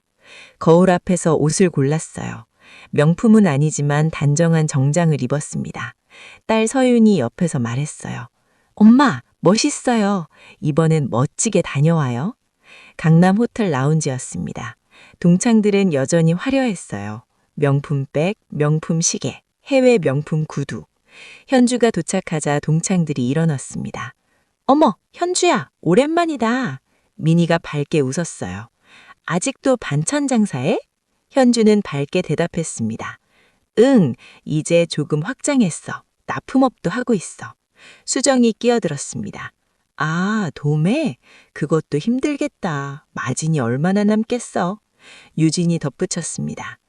S1: 거울 앞에서 옷을 골랐어요. 명품은 아니지만 단정한 정장을 입었습니다. 딸 서윤이 옆에서 말했어요. 엄마, 멋있어요. 이번엔 멋지게 다녀와요. 강남 호텔 라운지였습니다. 동창들은 여전히 화려했어요. 명품 백, 명품 시계, 해외 명품 구두. 현주가 도착하자 동창들이 일어났습니다. 어머, 현주야, 오랜만이다. 민희가 밝게 웃었어요. 아직도 반찬 장사해? 현주는 밝게 대답했습니다. 응, 이제 조금 확장했어. 납품업도 하고 있어. 수정이 끼어들었습니다. 아, 도매? 그것도 힘들겠다. 마진이 얼마나 남겠어? 유진이 덧붙였습니다.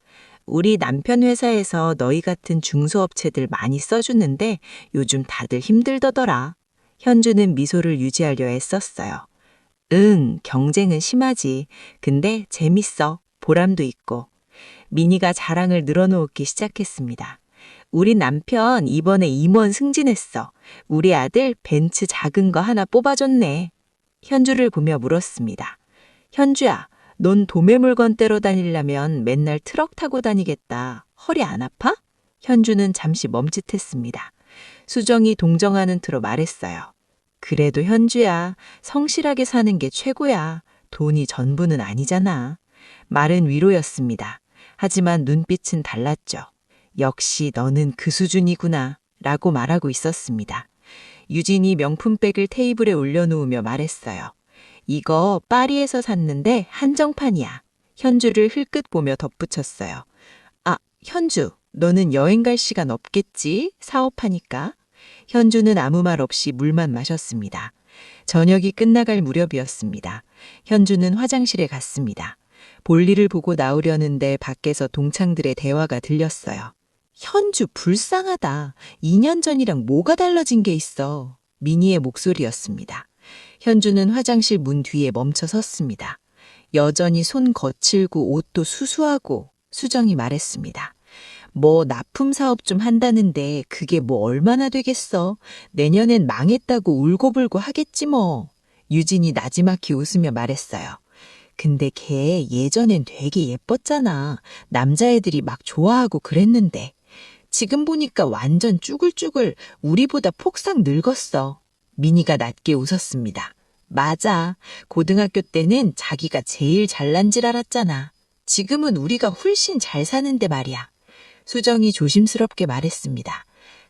S1: 우리 남편 회사에서 너희 같은 중소업체들 많이 써주는데 요즘 다들 힘들더더라. 현주는 미소를 유지하려 애썼어요. 응, 경쟁은 심하지. 근데 재밌어. 보람도 있고. 민희가 자랑을 늘어놓기 시작했습니다. 우리 남편 이번에 임원 승진했어. 우리 아들 벤츠 작은 거 하나 뽑아줬네. 현주를 보며 물었습니다. 현주야, 넌 도매 물건 떼러 다니려면 맨날 트럭 타고 다니겠다. 허리 안 아파?
S2: 현주는 잠시 멈칫했습니다. 수정이 동정하는 투로 말했어요. 그래도 현주야, 성실하게 사는 게 최고야. 돈이 전부는 아니잖아. 말은 위로였습니다. 하지만 눈빛은 달랐죠. 역시 너는 그 수준이구나 라고 말하고 있었습니다. 유진이 명품백을 테이블에 올려놓으며 말했어요. 이거 파리에서 샀는데 한정판이야. 현주를 흘끗 보며 덧붙였어요. 아, 현주, 너는 여행 갈 시간 없겠지? 사업하니까. 현주는 아무 말 없이 물만 마셨습니다. 저녁이 끝나갈 무렵이었습니다. 현주는 화장실에 갔습니다. 볼일을 보고 나오려는데 밖에서 동창들의 대화가 들렸어요. 현주 불쌍하다. 2년 전이랑 뭐가 달라진 게 있어. 미니의 목소리였습니다. 현주는 화장실 문 뒤에 멈춰 섰습니다. 여전히 손 거칠고 옷도 수수하고 수정이 말했습니다. 뭐 납품 사업 좀 한다는데 그게 뭐 얼마나 되겠어. 내년엔 망했다고 울고불고 하겠지 뭐. 유진이 나지막히 웃으며 말했어요. 근데 걔 예전엔 되게 예뻤잖아. 남자애들이 막 좋아하고 그랬는데. 지금 보니까 완전 쭈글쭈글 우리보다 폭삭 늙었어. 미니가 낮게 웃었습니다. 맞아. 고등학교 때는 자기가 제일 잘난 줄 알았잖아. 지금은 우리가 훨씬 잘 사는데 말이야. 수정이 조심스럽게 말했습니다.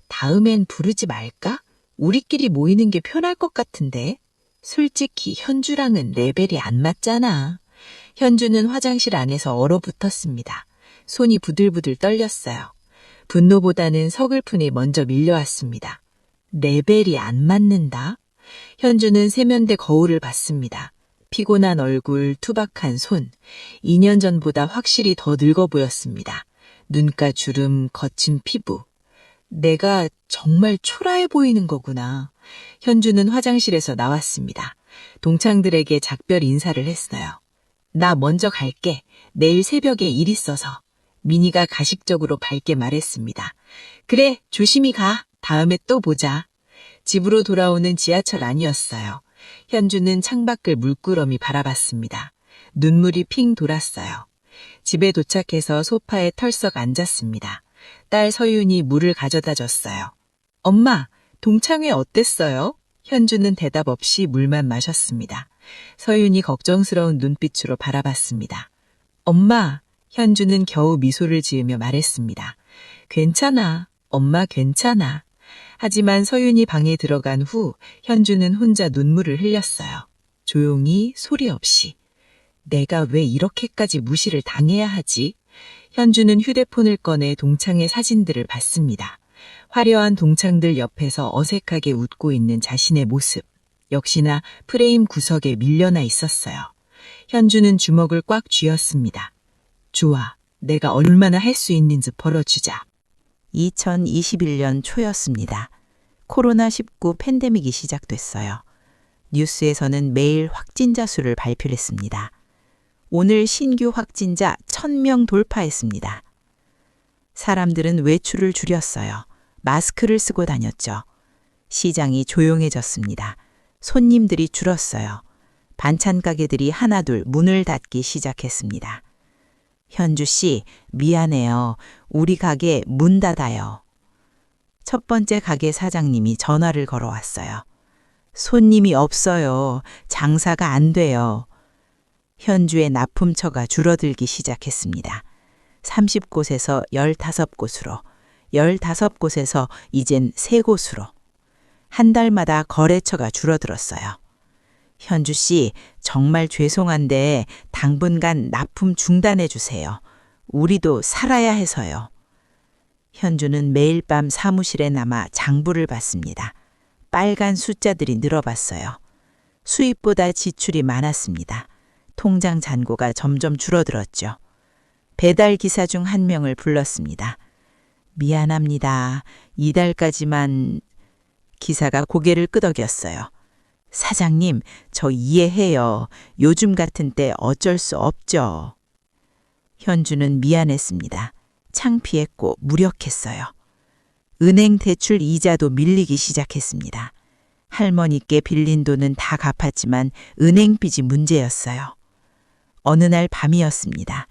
S2: 다음엔 부르지 말까? 우리끼리 모이는 게 편할 것 같은데. 솔직히 현주랑은 레벨이 안 맞잖아. 현주는 화장실 안에서 얼어붙었습니다. 손이 부들부들 떨렸어요. 분노보다는 서글픔이 먼저 밀려왔습니다. 레벨이 안 맞는다? 현주는 세면대 거울을 봤습니다. 피곤한 얼굴, 투박한 손. 2년 전보다 확실히 더 늙어 보였습니다. 눈가 주름, 거친 피부. 내가 정말 초라해 보이는 거구나. 현주는 화장실에서 나왔습니다. 동창들에게 작별 인사를 했어요. 나 먼저 갈게. 내일 새벽에 일 있어서. 미니가 가식적으로 밝게 말했습니다. 그래, 조심히 가. 다음에 또 보자. 집으로 돌아오는 지하철 안이었어요. 현주는 창밖을 물끄러미 바라봤습니다. 눈물이 핑 돌았어요. 집에 도착해서 소파에 털썩 앉았습니다. 딸 서윤이 물을 가져다 줬어요. 엄마, 동창회 어땠어요? 현주는 대답 없이 물만 마셨습니다. 서윤이 걱정스러운 눈빛으로 바라봤습니다. 엄마, 현주는 겨우 미소를 지으며 말했습니다. 괜찮아. 엄마 괜찮아. 하지만 서윤이 방에 들어간 후 현주는 혼자 눈물을 흘렸어요. 조용히 소리 없이. 내가 왜 이렇게까지 무시를 당해야 하지? 현주는 휴대폰을 꺼내 동창의 사진들을 봤습니다. 화려한 동창들 옆에서 어색하게 웃고 있는 자신의 모습. 역시나 프레임 구석에 밀려나 있었어요. 현주는 주먹을 꽉 쥐었습니다. 좋아, 내가 얼마나 할 수 있는지 벌어주자.
S1: 2021년 초였습니다. 코로나19 팬데믹이 시작됐어요. 뉴스에서는 매일 확진자 수를 발표했습니다. 오늘 신규 확진자 1000명 돌파했습니다. 사람들은 외출을 줄였어요. 마스크를 쓰고 다녔죠. 시장이 조용해졌습니다. 손님들이 줄었어요. 반찬 가게들이 하나둘 문을 닫기 시작했습니다. 현주 씨, 미안해요. 우리 가게 문 닫아요. 첫 번째 가게 사장님이 전화를 걸어왔어요. 손님이 없어요. 장사가 안 돼요. 현주의 납품처가 줄어들기 시작했습니다. 30곳에서 15곳으로, 15곳에서 이젠 3곳으로. 한 달마다 거래처가 줄어들었어요. 현주 씨, 정말 죄송한데 당분간 납품 중단해 주세요. 우리도 살아야 해서요. 현주는 매일 밤 사무실에 남아 장부를 봤습니다. 빨간 숫자들이 늘어봤어요. 수입보다 지출이 많았습니다. 통장 잔고가 점점 줄어들었죠. 배달 기사 중 한 명을 불렀습니다. 미안합니다. 이달까지만. 기사가 고개를 끄덕였어요. 사장님, 저 이해해요. 요즘 같은 때 어쩔 수 없죠. 현주는 미안했습니다. 창피했고 무력했어요. 은행 대출 이자도 밀리기 시작했습니다. 할머니께 빌린 돈은 다 갚았지만 은행 빚이 문제였어요. 어느 날 밤이었습니다.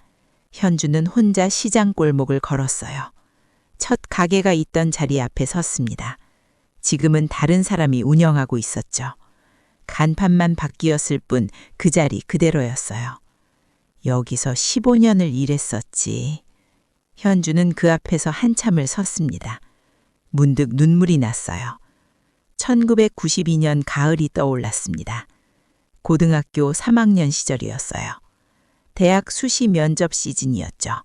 S1: 현주는 혼자 시장 골목을 걸었어요. 첫 가게가 있던 자리 앞에 섰습니다. 지금은 다른 사람이 운영하고 있었죠. 간판만 바뀌었을 뿐 그 자리 그대로였어요. 여기서 15년을 일했었지. 현주는 그 앞에서 한참을 섰습니다. 문득 눈물이 났어요. 1992년 가을이 떠올랐습니다. 고등학교 3학년 시절이었어요. 대학 수시 면접 시즌이었죠.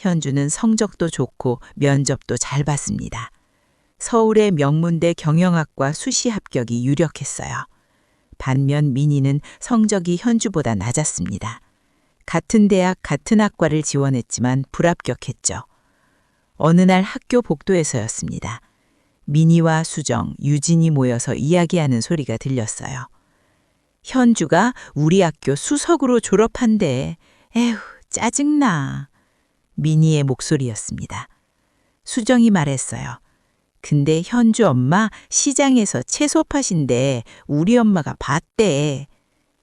S1: 현주는 성적도 좋고 면접도 잘 봤습니다. 서울의 명문대 경영학과 수시 합격이 유력했어요. 반면 민희는 성적이 현주보다 낮았습니다. 같은 대학 같은 학과를 지원했지만 불합격했죠. 어느 날 학교 복도에서였습니다. 민희와 수정, 유진이 모여서 이야기하는 소리가 들렸어요. 현주가 우리 학교 수석으로 졸업한대. 에휴, 짜증나. 민희의 목소리였습니다. 수정이 말했어요. 근데 현주 엄마 시장에서 채소 파신데 우리 엄마가 봤대.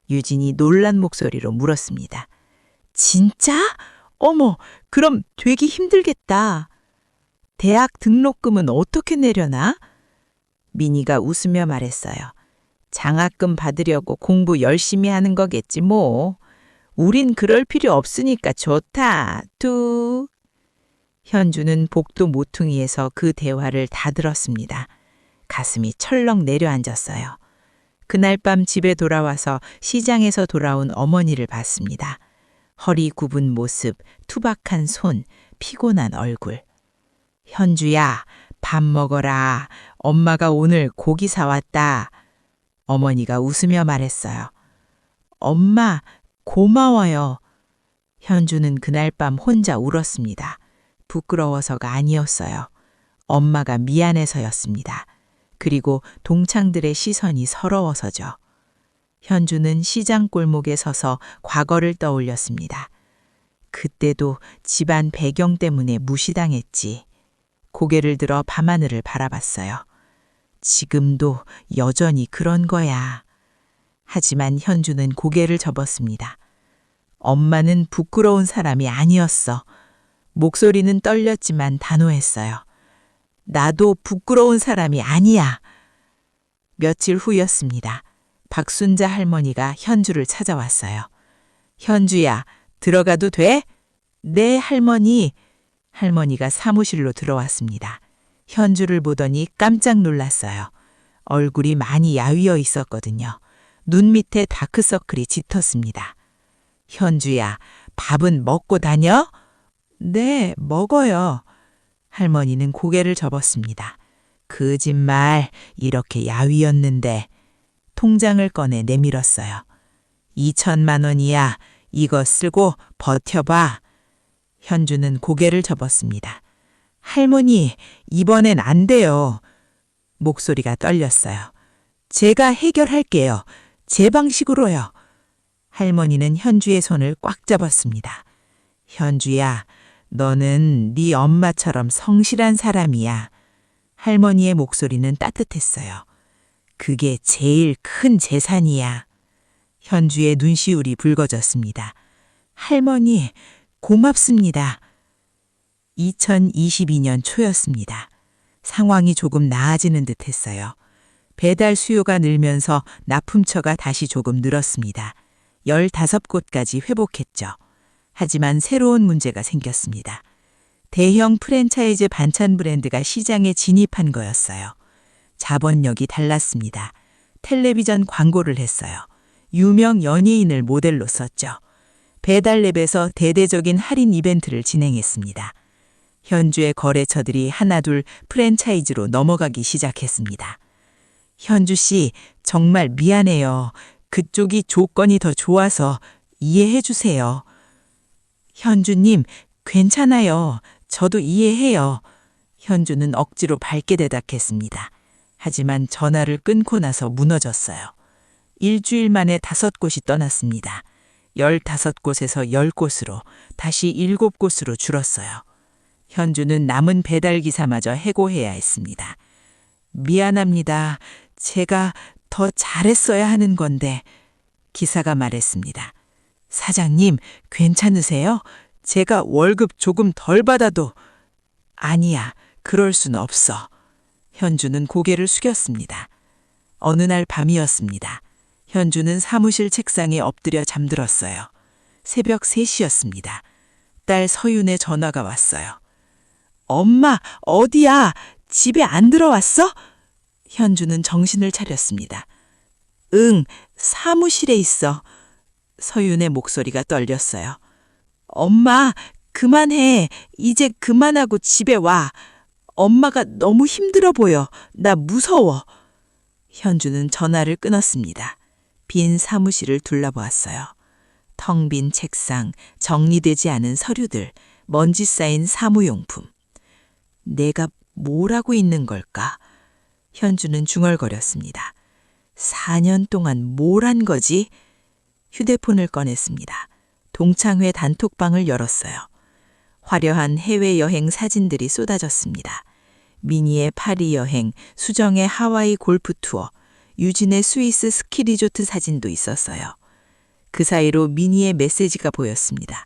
S1: 유진이 놀란 목소리로 물었습니다. 진짜? 어머, 그럼 되기 힘들겠다. 대학 등록금은 어떻게 내려나? 민희가 웃으며 말했어요. 장학금 받으려고 공부 열심히 하는 거겠지 뭐. 우린 그럴 필요 없으니까 좋다. 뚜. 현주는 복도 모퉁이에서 그 대화를 다 들었습니다. 가슴이 철렁 내려앉았어요. 그날 밤 집에 돌아와서 시장에서 돌아온 어머니를 봤습니다. 허리 굽은 모습, 투박한 손, 피곤한 얼굴. 현주야, 밥 먹어라. 엄마가 오늘 고기 사왔다. 어머니가 웃으며 말했어요. 엄마, 고마워요. 현주는 그날 밤 혼자 울었습니다. 부끄러워서가 아니었어요. 엄마가 미안해서였습니다. 그리고 동창들의 시선이 서러워서죠. 현주는 시장 골목에 서서 과거를 떠올렸습니다. 그때도 집안 배경 때문에 무시당했지. 고개를 들어 밤하늘을 바라봤어요. 지금도 여전히 그런 거야. 하지만 현주는 고개를 접었습니다. 엄마는 부끄러운 사람이 아니었어. 목소리는 떨렸지만 단호했어요. 나도 부끄러운 사람이 아니야. 며칠 후였습니다. 박순자 할머니가 현주를 찾아왔어요. 현주야, 들어가도 돼? 네, 할머니. 할머니가 사무실로 들어왔습니다. 현주를 보더니 깜짝 놀랐어요. 얼굴이 많이 야위어 있었거든요. 눈 밑에 다크서클이 짙었습니다. 현주야, 밥은 먹고 다녀? 네, 먹어요. 할머니는 고개를 접었습니다. 거짓말, 이렇게 야위었는데. 통장을 꺼내 내밀었어요. 2천만 원이야. 이거 쓰고 버텨봐. 현주는 고개를 접었습니다. 할머니, 이번엔 안 돼요. 목소리가 떨렸어요. 제가 해결할게요. 제 방식으로요. 할머니는 현주의 손을 꽉 잡았습니다. 현주야, 너는 네 엄마처럼 성실한 사람이야. 할머니의 목소리는 따뜻했어요. 그게 제일 큰 재산이야. 현주의 눈시울이 붉어졌습니다. 할머니, 고맙습니다. 2022년 초였습니다. 상황이 조금 나아지는 듯 했어요. 배달 수요가 늘면서 납품처가 다시 조금 늘었습니다. 15곳까지 회복했죠. 하지만 새로운 문제가 생겼습니다. 대형 프랜차이즈 반찬 브랜드가 시장에 진입한 거였어요. 자본력이 달랐습니다. 텔레비전 광고를 했어요. 유명 연예인을 모델로 썼죠. 배달랩에서 대대적인 할인 이벤트를 진행했습니다. 현주의 거래처들이 하나둘 프랜차이즈로 넘어가기 시작했습니다. 현주 씨, 정말 미안해요. 그쪽이 조건이 더 좋아서 이해해 주세요. 현주님, 괜찮아요. 저도 이해해요. 현주는 억지로 밝게 대답했습니다. 하지만 전화를 끊고 나서 무너졌어요. 일주일 만에 5곳이 떠났습니다. 15곳에서 10곳으로, 다시 7곳으로 줄었어요. 현주는 남은 배달기사마저 해고해야 했습니다. 미안합니다. 제가 더 잘했어야 하는 건데. 기사가 말했습니다. 사장님, 괜찮으세요? 제가 월급 조금 덜 받아도. 아니야, 그럴 순 없어. 현주는 고개를 숙였습니다. 어느 날 밤이었습니다. 현주는 사무실 책상에 엎드려 잠들었어요. 새벽 3시였습니다. 딸 서윤의 전화가 왔어요. 엄마, 어디야? 집에 안 들어왔어? 현주는 정신을 차렸습니다. 응, 사무실에 있어. 서윤의 목소리가 떨렸어요. 엄마, 그만해. 이제 그만하고 집에 와. 엄마가 너무 힘들어 보여. 나 무서워. 현주는 전화를 끊었습니다. 빈 사무실을 둘러보았어요. 텅 빈 책상, 정리되지 않은 서류들, 먼지 쌓인 사무용품. 내가 뭘 하고 있는 걸까? 현주는 중얼거렸습니다. 4년 동안 뭘 한 거지? 휴대폰을 꺼냈습니다. 동창회 단톡방을 열었어요. 화려한 해외여행 사진들이 쏟아졌습니다. 미니의 파리 여행, 수정의 하와이 골프 투어, 유진의 스위스 스키 리조트 사진도 있었어요. 그 사이로 미니의 메시지가 보였습니다.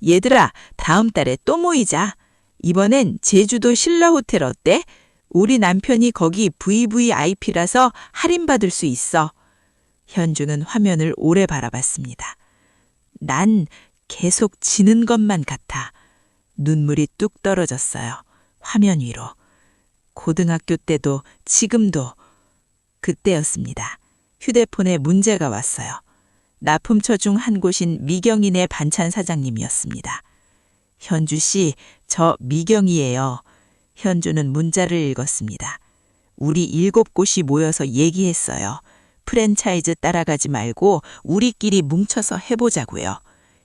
S1: 얘들아, 다음 달에 또 모이자. 이번엔 제주도 신라 호텔 어때? 우리 남편이 거기 VVIP라서 할인받을 수 있어. 현주는 화면을 오래 바라봤습니다. 난 계속 지는 것만 같아. 눈물이 뚝 떨어졌어요. 화면 위로. 고등학교 때도 지금도. 그때였습니다. 휴대폰에 문제가 왔어요. 납품처 중 한 곳인 미경인의 반찬 사장님이었습니다. 현주 씨, 저 미경이에요. 현주는 문자를 읽었습니다. 우리 7곳이 모여서 얘기했어요. 프랜차이즈 따라가지 말고 우리끼리 뭉쳐서 해보자고요.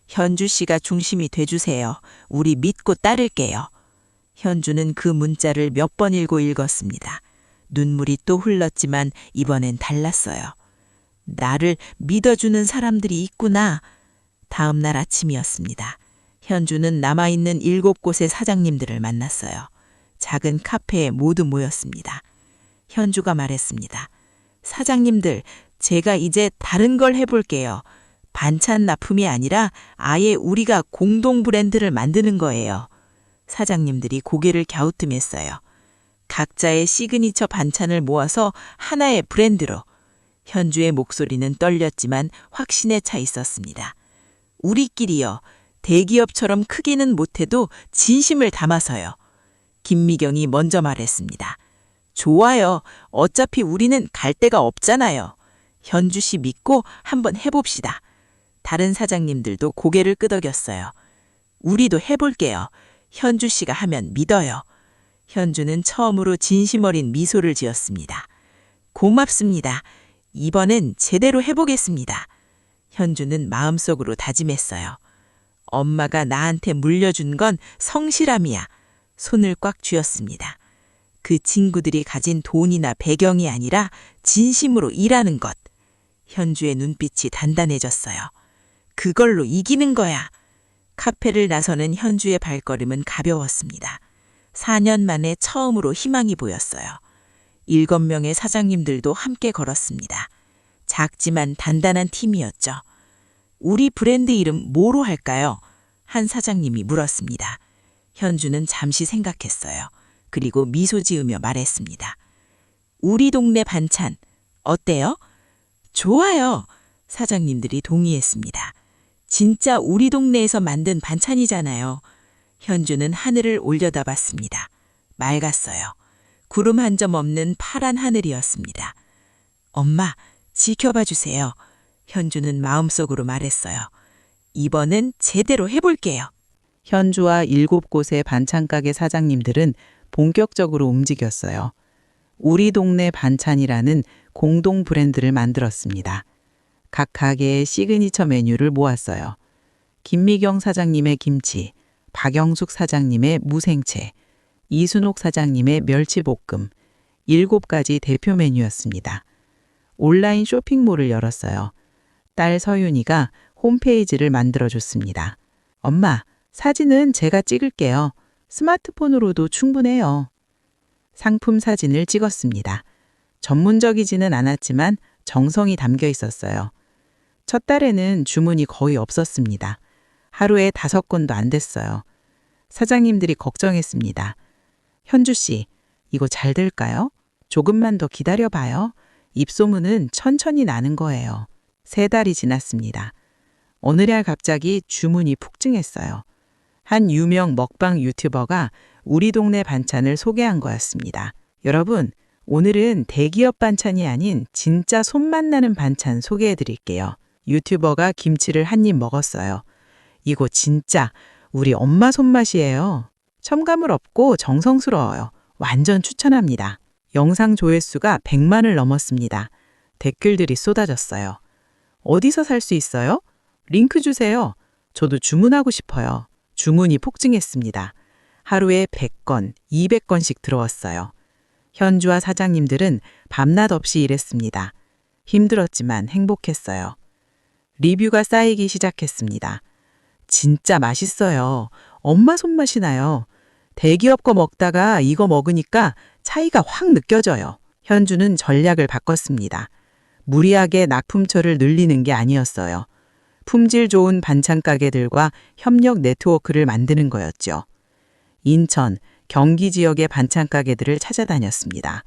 S1: 현주 씨가 중심이 돼주세요. 우리 믿고 따를게요. 현주는 그 문자를 몇 번 읽었습니다. 눈물이 또 흘렀지만 이번엔 달랐어요. 나를 믿어주는 사람들이 있구나. 다음 날 아침이었습니다. 현주는 남아있는 7곳의 사장님들을 만났어요. 작은 카페에 모두 모였습니다. 현주가 말했습니다. 사장님들, 제가 이제 다른 걸 해볼게요. 반찬 납품이 아니라 아예 우리가 공동 브랜드를 만드는 거예요. 사장님들이 고개를 갸우뚱했어요. 각자의 시그니처 반찬을 모아서 하나의 브랜드로. 현주의 목소리는 떨렸지만 확신에 차 있었습니다. 우리끼리요. 대기업처럼 크기는 못해도 진심을 담아서요. 김미경이 먼저 말했습니다. 좋아요. 어차피 우리는 갈 데가 없잖아요. 현주 씨 믿고 한번 해봅시다. 다른 사장님들도 고개를 끄덕였어요. 우리도 해볼게요. 현주 씨가 하면 믿어요. 현주는 처음으로 진심 어린 미소를 지었습니다. 고맙습니다. 이번엔 제대로 해보겠습니다. 현주는 마음속으로 다짐했어요. 엄마가 나한테 물려준 건 성실함이야. 손을 꽉 쥐었습니다. 그 친구들이 가진 돈이나 배경이 아니라 진심으로 일하는 것. 현주의 눈빛이 단단해졌어요. 그걸로 이기는 거야. 카페를 나서는 현주의 발걸음은 가벼웠습니다. 4년 만에 처음으로 희망이 보였어요. 7명의 사장님들도 함께 걸었습니다. 작지만 단단한 팀이었죠. 우리 브랜드 이름 뭐로 할까요? 한 사장님이 물었습니다. 현주는 잠시 생각했어요. 그리고 미소 지으며 말했습니다. 우리 동네 반찬, 어때요? 좋아요. 사장님들이 동의했습니다. 진짜 우리 동네에서 만든 반찬이잖아요. 현주는 하늘을 올려다봤습니다. 맑았어요. 구름 한 점 없는 파란 하늘이었습니다. 엄마, 지켜봐 주세요. 현주는 마음속으로 말했어요. 이번엔 제대로 해볼게요.
S2: 현주와 7곳의 반찬가게 사장님들은 본격적으로 움직였어요. 우리 동네 반찬이라는 공동 브랜드를 만들었습니다. 각 가게의 시그니처 메뉴를 모았어요. 김미경 사장님의 김치, 박영숙 사장님의 무생채, 이순옥 사장님의 멸치볶음, 7가지 대표 메뉴였습니다. 온라인 쇼핑몰을 열었어요. 딸 서윤이가 홈페이지를 만들어줬습니다. 엄마, 사진은 제가 찍을게요. 스마트폰으로도 충분해요. 상품 사진을 찍었습니다. 전문적이지는 않았지만 정성이 담겨 있었어요. 첫 달에는 주문이 거의 없었습니다. 하루에 5건도 안 됐어요. 사장님들이 걱정했습니다.
S1: 현주 씨, 이거 잘 될까요? 조금만 더 기다려봐요. 입소문은 천천히 나는 거예요. 3달이 지났습니다. 어느 날 갑자기 주문이 폭증했어요. 한 유명 먹방 유튜버가 우리 동네 반찬을 소개한 거였습니다. 여러분, 오늘은 대기업 반찬이 아닌 진짜 손맛 나는 반찬 소개해 드릴게요. 유튜버가 김치를 한 입 먹었어요. 이거 진짜 우리 엄마 손맛이에요. 첨가물 없고 정성스러워요. 완전 추천합니다. 영상 조회수가 100만을 넘었습니다. 댓글들이 쏟아졌어요. 어디서 살 수 있어요? 링크 주세요. 저도 주문하고 싶어요. 주문이 폭증했습니다. 하루에 100건, 200건씩 들어왔어요. 현주와 사장님들은 밤낮 없이 일했습니다. 힘들었지만 행복했어요. 리뷰가 쌓이기 시작했습니다. 진짜 맛있어요. 엄마 손맛이 나요. 대기업 거 먹다가 이거 먹으니까 차이가 확 느껴져요. 현주는 전략을 바꿨습니다. 무리하게 낙품처를 늘리는 게 아니었어요. 품질 좋은 반찬 가게들과 협력 네트워크를 만드는 거였죠. 인천, 경기 지역의 반찬 가게들을 찾아다녔습니다.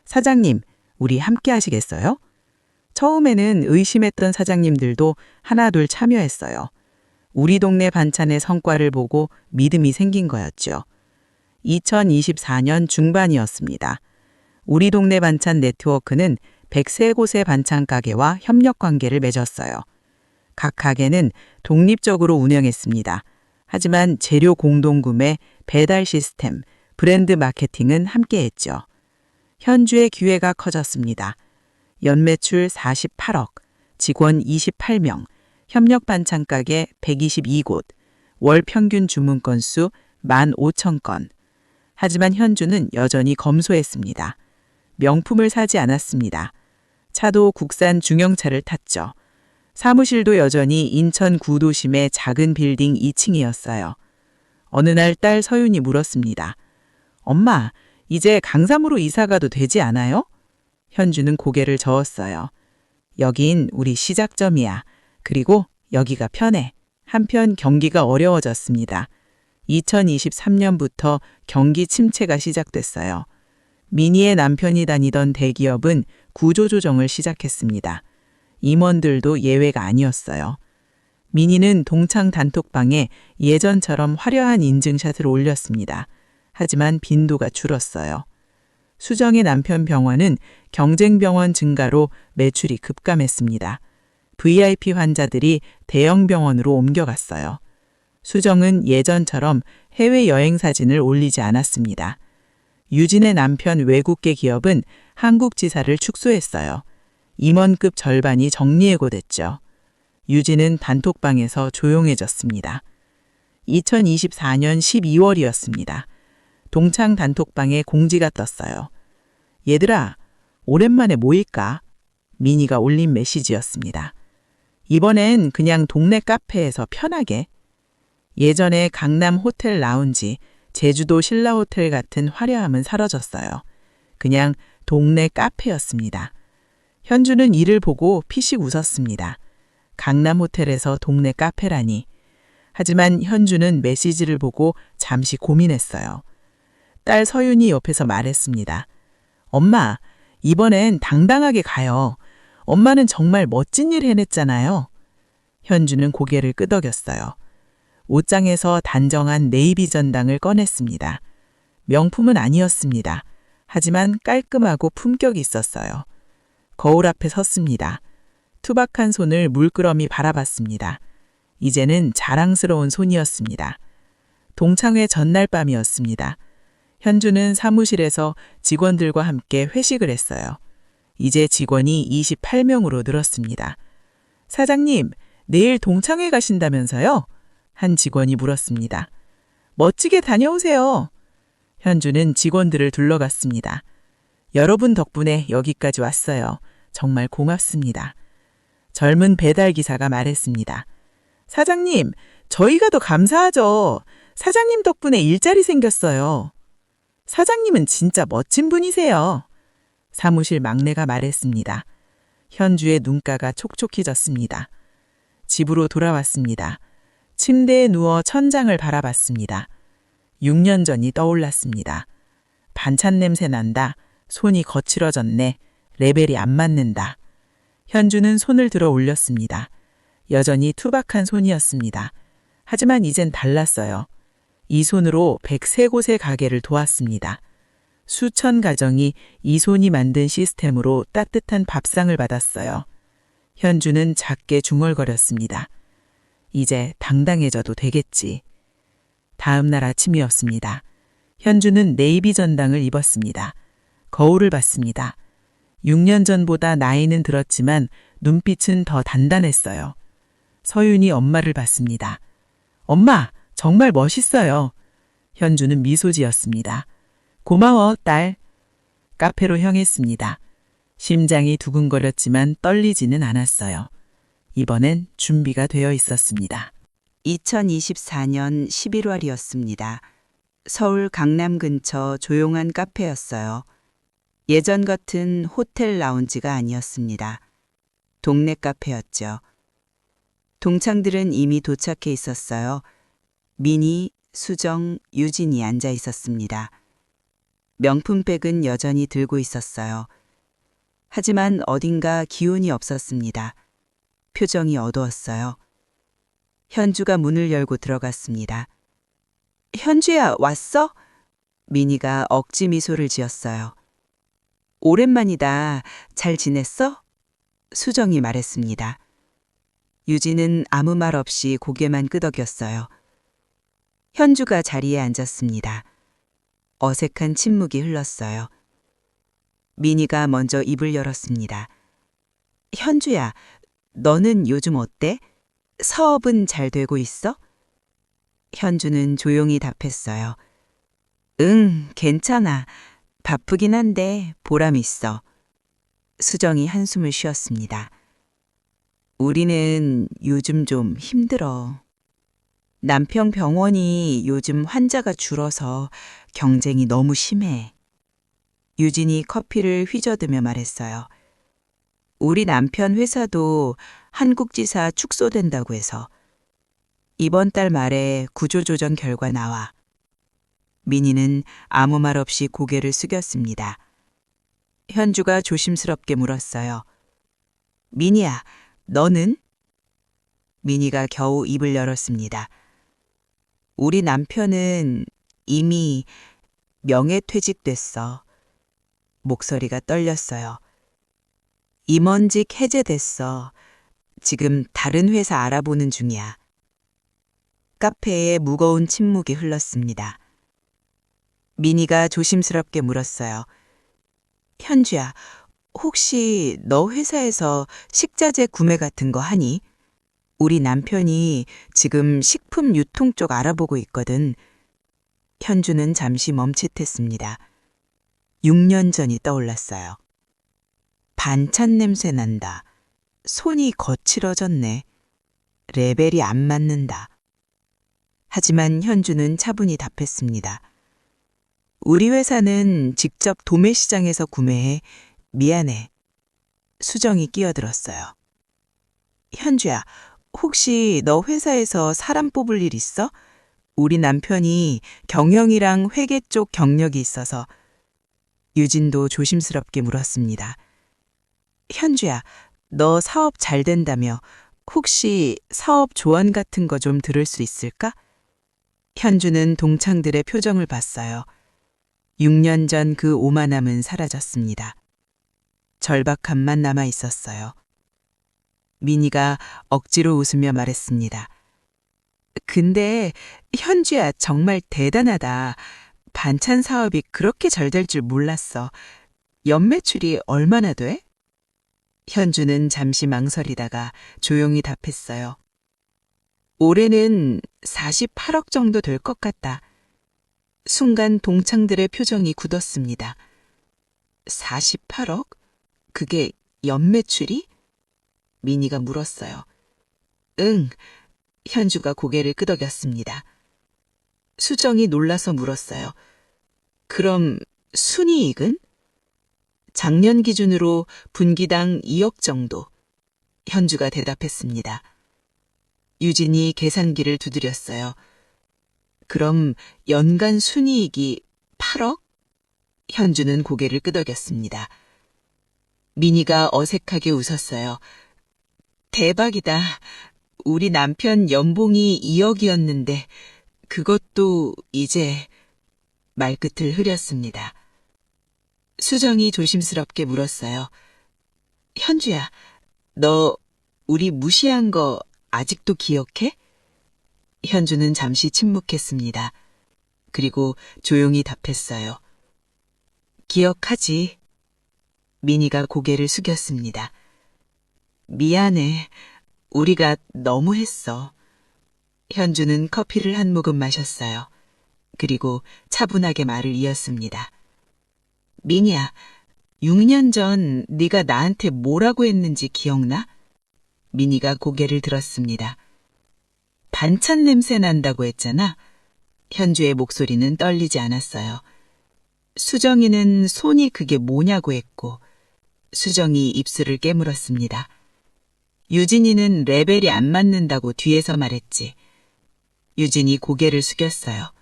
S1: 사장님, 우리 함께 하시겠어요? 처음에는 의심했던 사장님들도 하나둘 참여했어요. 우리 동네 반찬의 성과를 보고 믿음이 생긴 거였죠. 2024년 중반이었습니다. 우리 동네 반찬 네트워크는 103곳의 반찬 가게와 협력 관계를 맺었어요. 각 가게는 독립적으로 운영했습니다. 하지만 재료 공동구매, 배달 시스템, 브랜드 마케팅은 함께했죠. 현주의 기회가 커졌습니다. 연매출 48억, 직원 28명, 협력 반찬 가게 122곳, 월 평균 주문 건수 15,000건. 하지만 현주는 여전히 검소했습니다. 명품을 사지 않았습니다. 차도 국산 중형차를 탔죠. 사무실도 여전히 인천 구도심의 작은 빌딩 2층이었어요. 어느 날 딸 서윤이 물었습니다. 엄마, 이제 강삼으로 이사 가도 되지 않아요? 현주는 고개를 저었어요. 여긴 우리 시작점이야. 그리고 여기가 편해. 한편 경기가 어려워졌습니다. 2023년부터 경기 침체가 시작됐어요. 미니의 남편이 다니던 대기업은 구조조정을 시작했습니다. 임원들도 예외가 아니었어요. 미니는 동창 단톡방에 예전처럼 화려한 인증샷을 올렸습니다. 하지만 빈도가 줄었어요. 수정의 남편 병원은 경쟁병원 증가로 매출이 급감했습니다. VIP 환자들이 대형 병원으로 옮겨갔어요. 수정은 예전처럼 해외여행 사진을 올리지 않았습니다. 유진의 남편 외국계 기업은 한국 지사를 축소했어요. 임원급 절반이 정리해고됐죠. 유진은 단톡방에서 조용해졌습니다. 2024년 12월이었습니다. 동창 단톡방에 공지가 떴어요. 얘들아, 오랜만에 모일까? 미니가 올린 메시지였습니다. 이번엔 그냥 동네 카페에서 편하게. 예전에 강남 호텔 라운지, 제주도 신라호텔 같은 화려함은 사라졌어요. 그냥 동네 카페였습니다. 현주는 이를 보고 피식 웃었습니다. 강남 호텔에서 동네 카페라니. 하지만 현주는 메시지를 보고 잠시 고민했어요. 딸 서윤이 옆에서 말했습니다. 엄마, 이번엔 당당하게 가요. 엄마는 정말 멋진 일 해냈잖아요. 현주는 고개를 끄덕였어요. 옷장에서 단정한 네이비 전당을 꺼냈습니다. 명품은 아니었습니다. 하지만 깔끔하고 품격이 있었어요. 거울 앞에 섰습니다. 투박한 손을 물끄러미 바라봤습니다. 이제는 자랑스러운 손이었습니다. 동창회 전날 밤이었습니다. 현주는 사무실에서 직원들과 함께 회식을 했어요. 이제 직원이 28명으로 늘었습니다. 사장님, 내일 동창회 가신다면서요? 한 직원이 물었습니다. 멋지게 다녀오세요. 현주는 직원들을 둘러갔습니다. 여러분 덕분에 여기까지 왔어요. 정말 고맙습니다. 젊은 배달 기사가 말했습니다. 사장님, 저희가 더 감사하죠. 사장님 덕분에 일자리 생겼어요. 사장님은 진짜 멋진 분이세요. 사무실 막내가 말했습니다. 현주의 눈가가 촉촉히 졌습니다. 집으로 돌아왔습니다. 침대에 누워 천장을 바라봤습니다. 6년 전이 떠올랐습니다. 반찬 냄새 난다. 손이 거칠어졌네. 레벨이 안 맞는다. 현주는 손을 들어 올렸습니다. 여전히 투박한 손이었습니다. 하지만 이젠 달랐어요. 이 손으로 103곳의 가게를 도왔습니다. 수천 가정이 이 손이 만든 시스템으로 따뜻한 밥상을 받았어요. 현주는 작게 중얼거렸습니다. 이제 당당해져도 되겠지. 다음 날 아침이었습니다. 현주는 네이비 전당을 입었습니다. 거울을 봤습니다. 6년 전보다 나이는 들었지만 눈빛은 더 단단했어요. 서윤이 엄마를 봤습니다. 엄마, 정말 멋있어요. 현주는 미소 지었습니다. 고마워, 딸. 카페로 향했습니다. 심장이 두근거렸지만 떨리지는 않았어요. 이번엔 준비가 되어 있었습니다. 2024년 11월이었습니다. 서울 강남 근처 조용한 카페였어요. 예전 같은 호텔 라운지가 아니었습니다. 동네 카페였죠. 동창들은 이미 도착해 있었어요. 미니, 수정, 유진이 앉아 있었습니다. 명품백은 여전히 들고 있었어요. 하지만 어딘가 기운이 없었습니다. 표정이 어두웠어요. 현주가 문을 열고 들어갔습니다. 현주야, 왔어? 미니가 억지 미소를 지었어요. 오랜만이다. 잘 지냈어? 수정이 말했습니다. 유진은 아무 말 없이 고개만 끄덕였어요. 현주가 자리에 앉았습니다. 어색한 침묵이 흘렀어요. 미니가 먼저 입을 열었습니다. 현주야, 너는 요즘 어때? 사업은 잘 되고 있어? 현주는 조용히 답했어요. 응, 괜찮아. 바쁘긴 한데 보람 있어. 수정이 한숨을 쉬었습니다. 우리는 요즘 좀 힘들어. 남편 병원이 요즘 환자가 줄어서 경쟁이 너무 심해. 유진이 커피를 휘저으며 말했어요. 우리 남편 회사도 한국지사 축소된다고 해서 이번 달 말에 구조조정 결과 나와. 미니는 아무 말 없이 고개를 숙였습니다. 현주가 조심스럽게 물었어요. 미니야, 너는? 미니가 겨우 입을 열었습니다. 우리 남편은 이미 명예퇴직됐어. 목소리가 떨렸어요. 임원직 해제됐어. 지금 다른 회사 알아보는 중이야. 카페에 무거운 침묵이 흘렀습니다. 미니가 조심스럽게 물었어요. 현주야, 혹시 너 회사에서 식자재 구매 같은 거 하니? 우리 남편이 지금 식품 유통 쪽 알아보고 있거든. 현주는 잠시 멈칫했습니다. 6년 전이 떠올랐어요. 반찬 냄새 난다. 손이 거칠어졌네. 레벨이 안 맞는다. 하지만 현주는 차분히 답했습니다. 우리 회사는 직접 도매 시장에서 구매해. 미안해. 수정이 끼어들었어요. 현주야, 혹시 너 회사에서 사람 뽑을 일 있어? 우리 남편이 경영이랑 회계 쪽 경력이 있어서. 유진도 조심스럽게 물었습니다. 현주야, 너 사업 잘 된다며 혹시 사업 조언 같은 거 좀 들을 수 있을까? 현주는 동창들의 표정을 봤어요. 6년 전 그 오만함은 사라졌습니다. 절박함만 남아 있었어요. 미니가 억지로 웃으며 말했습니다. 근데 현주야, 정말 대단하다. 반찬 사업이 그렇게 잘 될 줄 몰랐어. 연매출이 얼마나 돼? 현주는 잠시 망설이다가 조용히 답했어요. 올해는 48억 정도 될 것 같다. 순간 동창들의 표정이 굳었습니다. 48억? 그게 연매출이? 미니가 물었어요. 응, 현주가 고개를 끄덕였습니다. 수정이 놀라서 물었어요. 그럼 순이익은? 작년 기준으로 분기당 2억 정도. 현주가 대답했습니다. 유진이 계산기를 두드렸어요. 그럼 연간 순이익이 8억?
S2: 현주는 고개를 끄덕였습니다. 민희가 어색하게 웃었어요. 대박이다. 우리 남편 연봉이 2억이었는데 그것도 이제 말끝을 흐렸습니다. 수정이 조심스럽게 물었어요. 현주야, 너 우리 무시한 거 아직도 기억해? 현주는 잠시 침묵했습니다. 그리고 조용히 답했어요. 기억하지. 민희가 고개를 숙였습니다. 미안해. 우리가 너무했어. 현주는 커피를 한 모금 마셨어요. 그리고 차분하게 말을 이었습니다. 민희야, 6년 전 네가 나한테 뭐라고 했는지 기억나? 민희가 고개를 들었습니다. 반찬 냄새 난다고 했잖아. 현주의 목소리는 떨리지 않았어요. 수정이는 손이 그게 뭐냐고 했고, 수정이 입술을 깨물었습니다. 유진이는 레벨이 안 맞는다고 뒤에서 말했지. 유진이 고개를 숙였어요.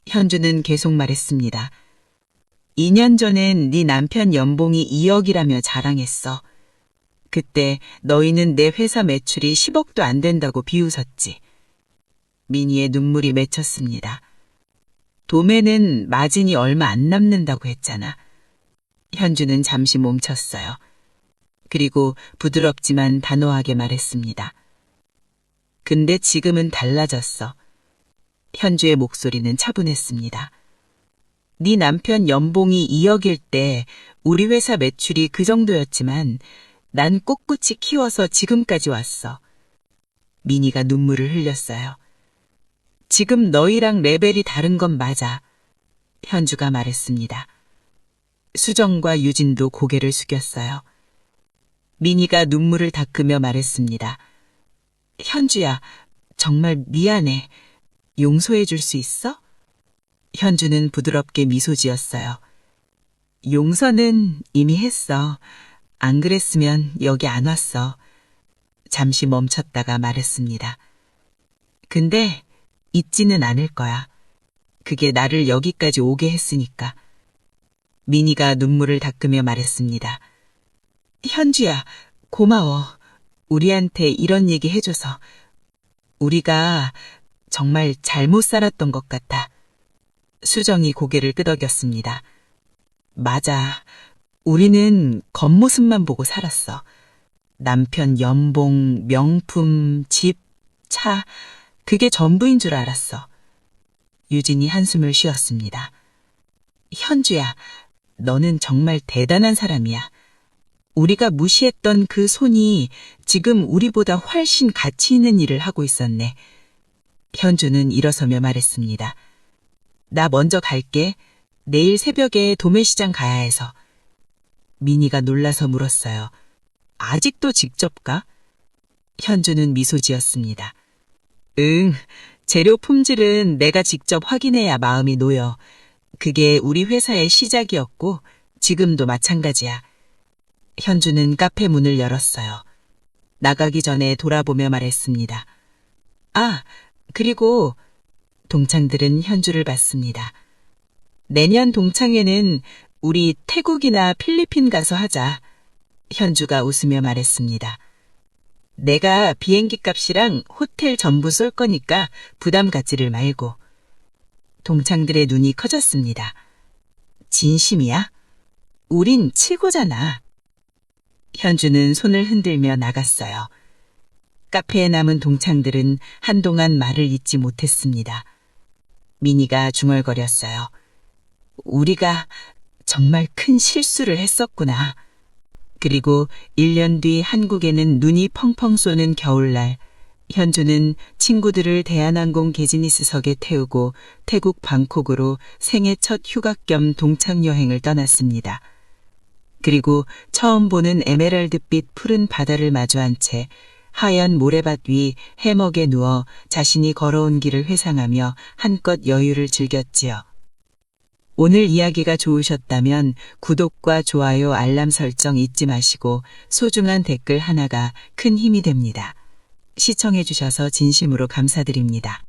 S2: 현주는 계속 말했습니다. 2년 전엔 네 남편 연봉이 2억이라며 자랑했어. 그때 너희는 내 회사 매출이 10억도 안 된다고 비웃었지. 민희의 눈물이 맺혔습니다. 도매는 마진이 얼마 안 남는다고 했잖아. 현주는 잠시 멈췄어요. 그리고 부드럽지만 단호하게 말했습니다. 근데 지금은 달라졌어. 현주의 목소리는 차분했습니다. 네 남편 연봉이 2억일 때 우리 회사 매출이 그 정도였지만 난 꿋꿋이 키워서 지금까지 왔어. 민희가 눈물을 흘렸어요. 지금 너희랑 레벨이 다른 건 맞아. 현주가 말했습니다. 수정과 유진도 고개를 숙였어요. 민희가 눈물을 닦으며 말했습니다. 현주야, 정말 미안해. 용서해 줄 수 있어? 현주는 부드럽게 미소 지었어요. 용서는 이미 했어. 안 그랬으면 여기 안 왔어. 잠시 멈췄다가 말했습니다. 근데 잊지는 않을 거야. 그게 나를 여기까지 오게 했으니까. 민희가 눈물을 닦으며 말했습니다. 현주야, 고마워. 우리한테 이런 얘기 해줘서. 우리가 정말 잘못 살았던 것 같아. 수정이 고개를 끄덕였습니다. 맞아. 우리는 겉모습만 보고 살았어. 남편 연봉, 명품, 집, 차, 그게 전부인 줄 알았어. 유진이 한숨을 쉬었습니다. 현주야, 너는 정말 대단한 사람이야. 우리가 무시했던 그 손이 지금 우리보다 훨씬 가치 있는 일을 하고 있었네. 현주는 일어서며 말했습니다. 나 먼저 갈게. 내일 새벽에 도매시장 가야 해서. 민희가 놀라서 물었어요. 아직도 직접 가? 현주는 미소 지었습니다. 응, 재료 품질은 내가 직접 확인해야 마음이 놓여. 그게 우리 회사의 시작이었고 지금도 마찬가지야. 현주는 카페 문을 열었어요. 나가기 전에 돌아보며 말했습니다. 아, 그리고 동창들은 현주를 봤습니다. 내년 동창회는 우리 태국이나 필리핀 가서 하자. 현주가 웃으며 말했습니다. 내가 비행기 값이랑 호텔 전부 쏠 거니까 부담 갖지를 말고. 동창들의 눈이 커졌습니다. 진심이야? 우린 치고잖아. 현주는 손을 흔들며 나갔어요. 카페에 남은 동창들은 한동안 말을 잇지 못했습니다. 민희가 중얼거렸어요. 우리가 정말 큰 실수를 했었구나. 그리고 1년 뒤 한국에는 눈이 펑펑 쏘는 겨울날, 현주는 친구들을 대한항공 비즈니스석에 태우고 태국 방콕으로 생애 첫 휴가 겸 동창 여행을 떠났습니다. 그리고 처음 보는 에메랄드빛 푸른 바다를 마주한 채 하얀 모래밭 위 해먹에 누워 자신이 걸어온 길을 회상하며 한껏 여유를 즐겼지요. 오늘 이야기가 좋으셨다면 구독과 좋아요, 알람 설정 잊지 마시고 소중한 댓글 하나가 큰 힘이 됩니다. 시청해 주셔서 진심으로 감사드립니다.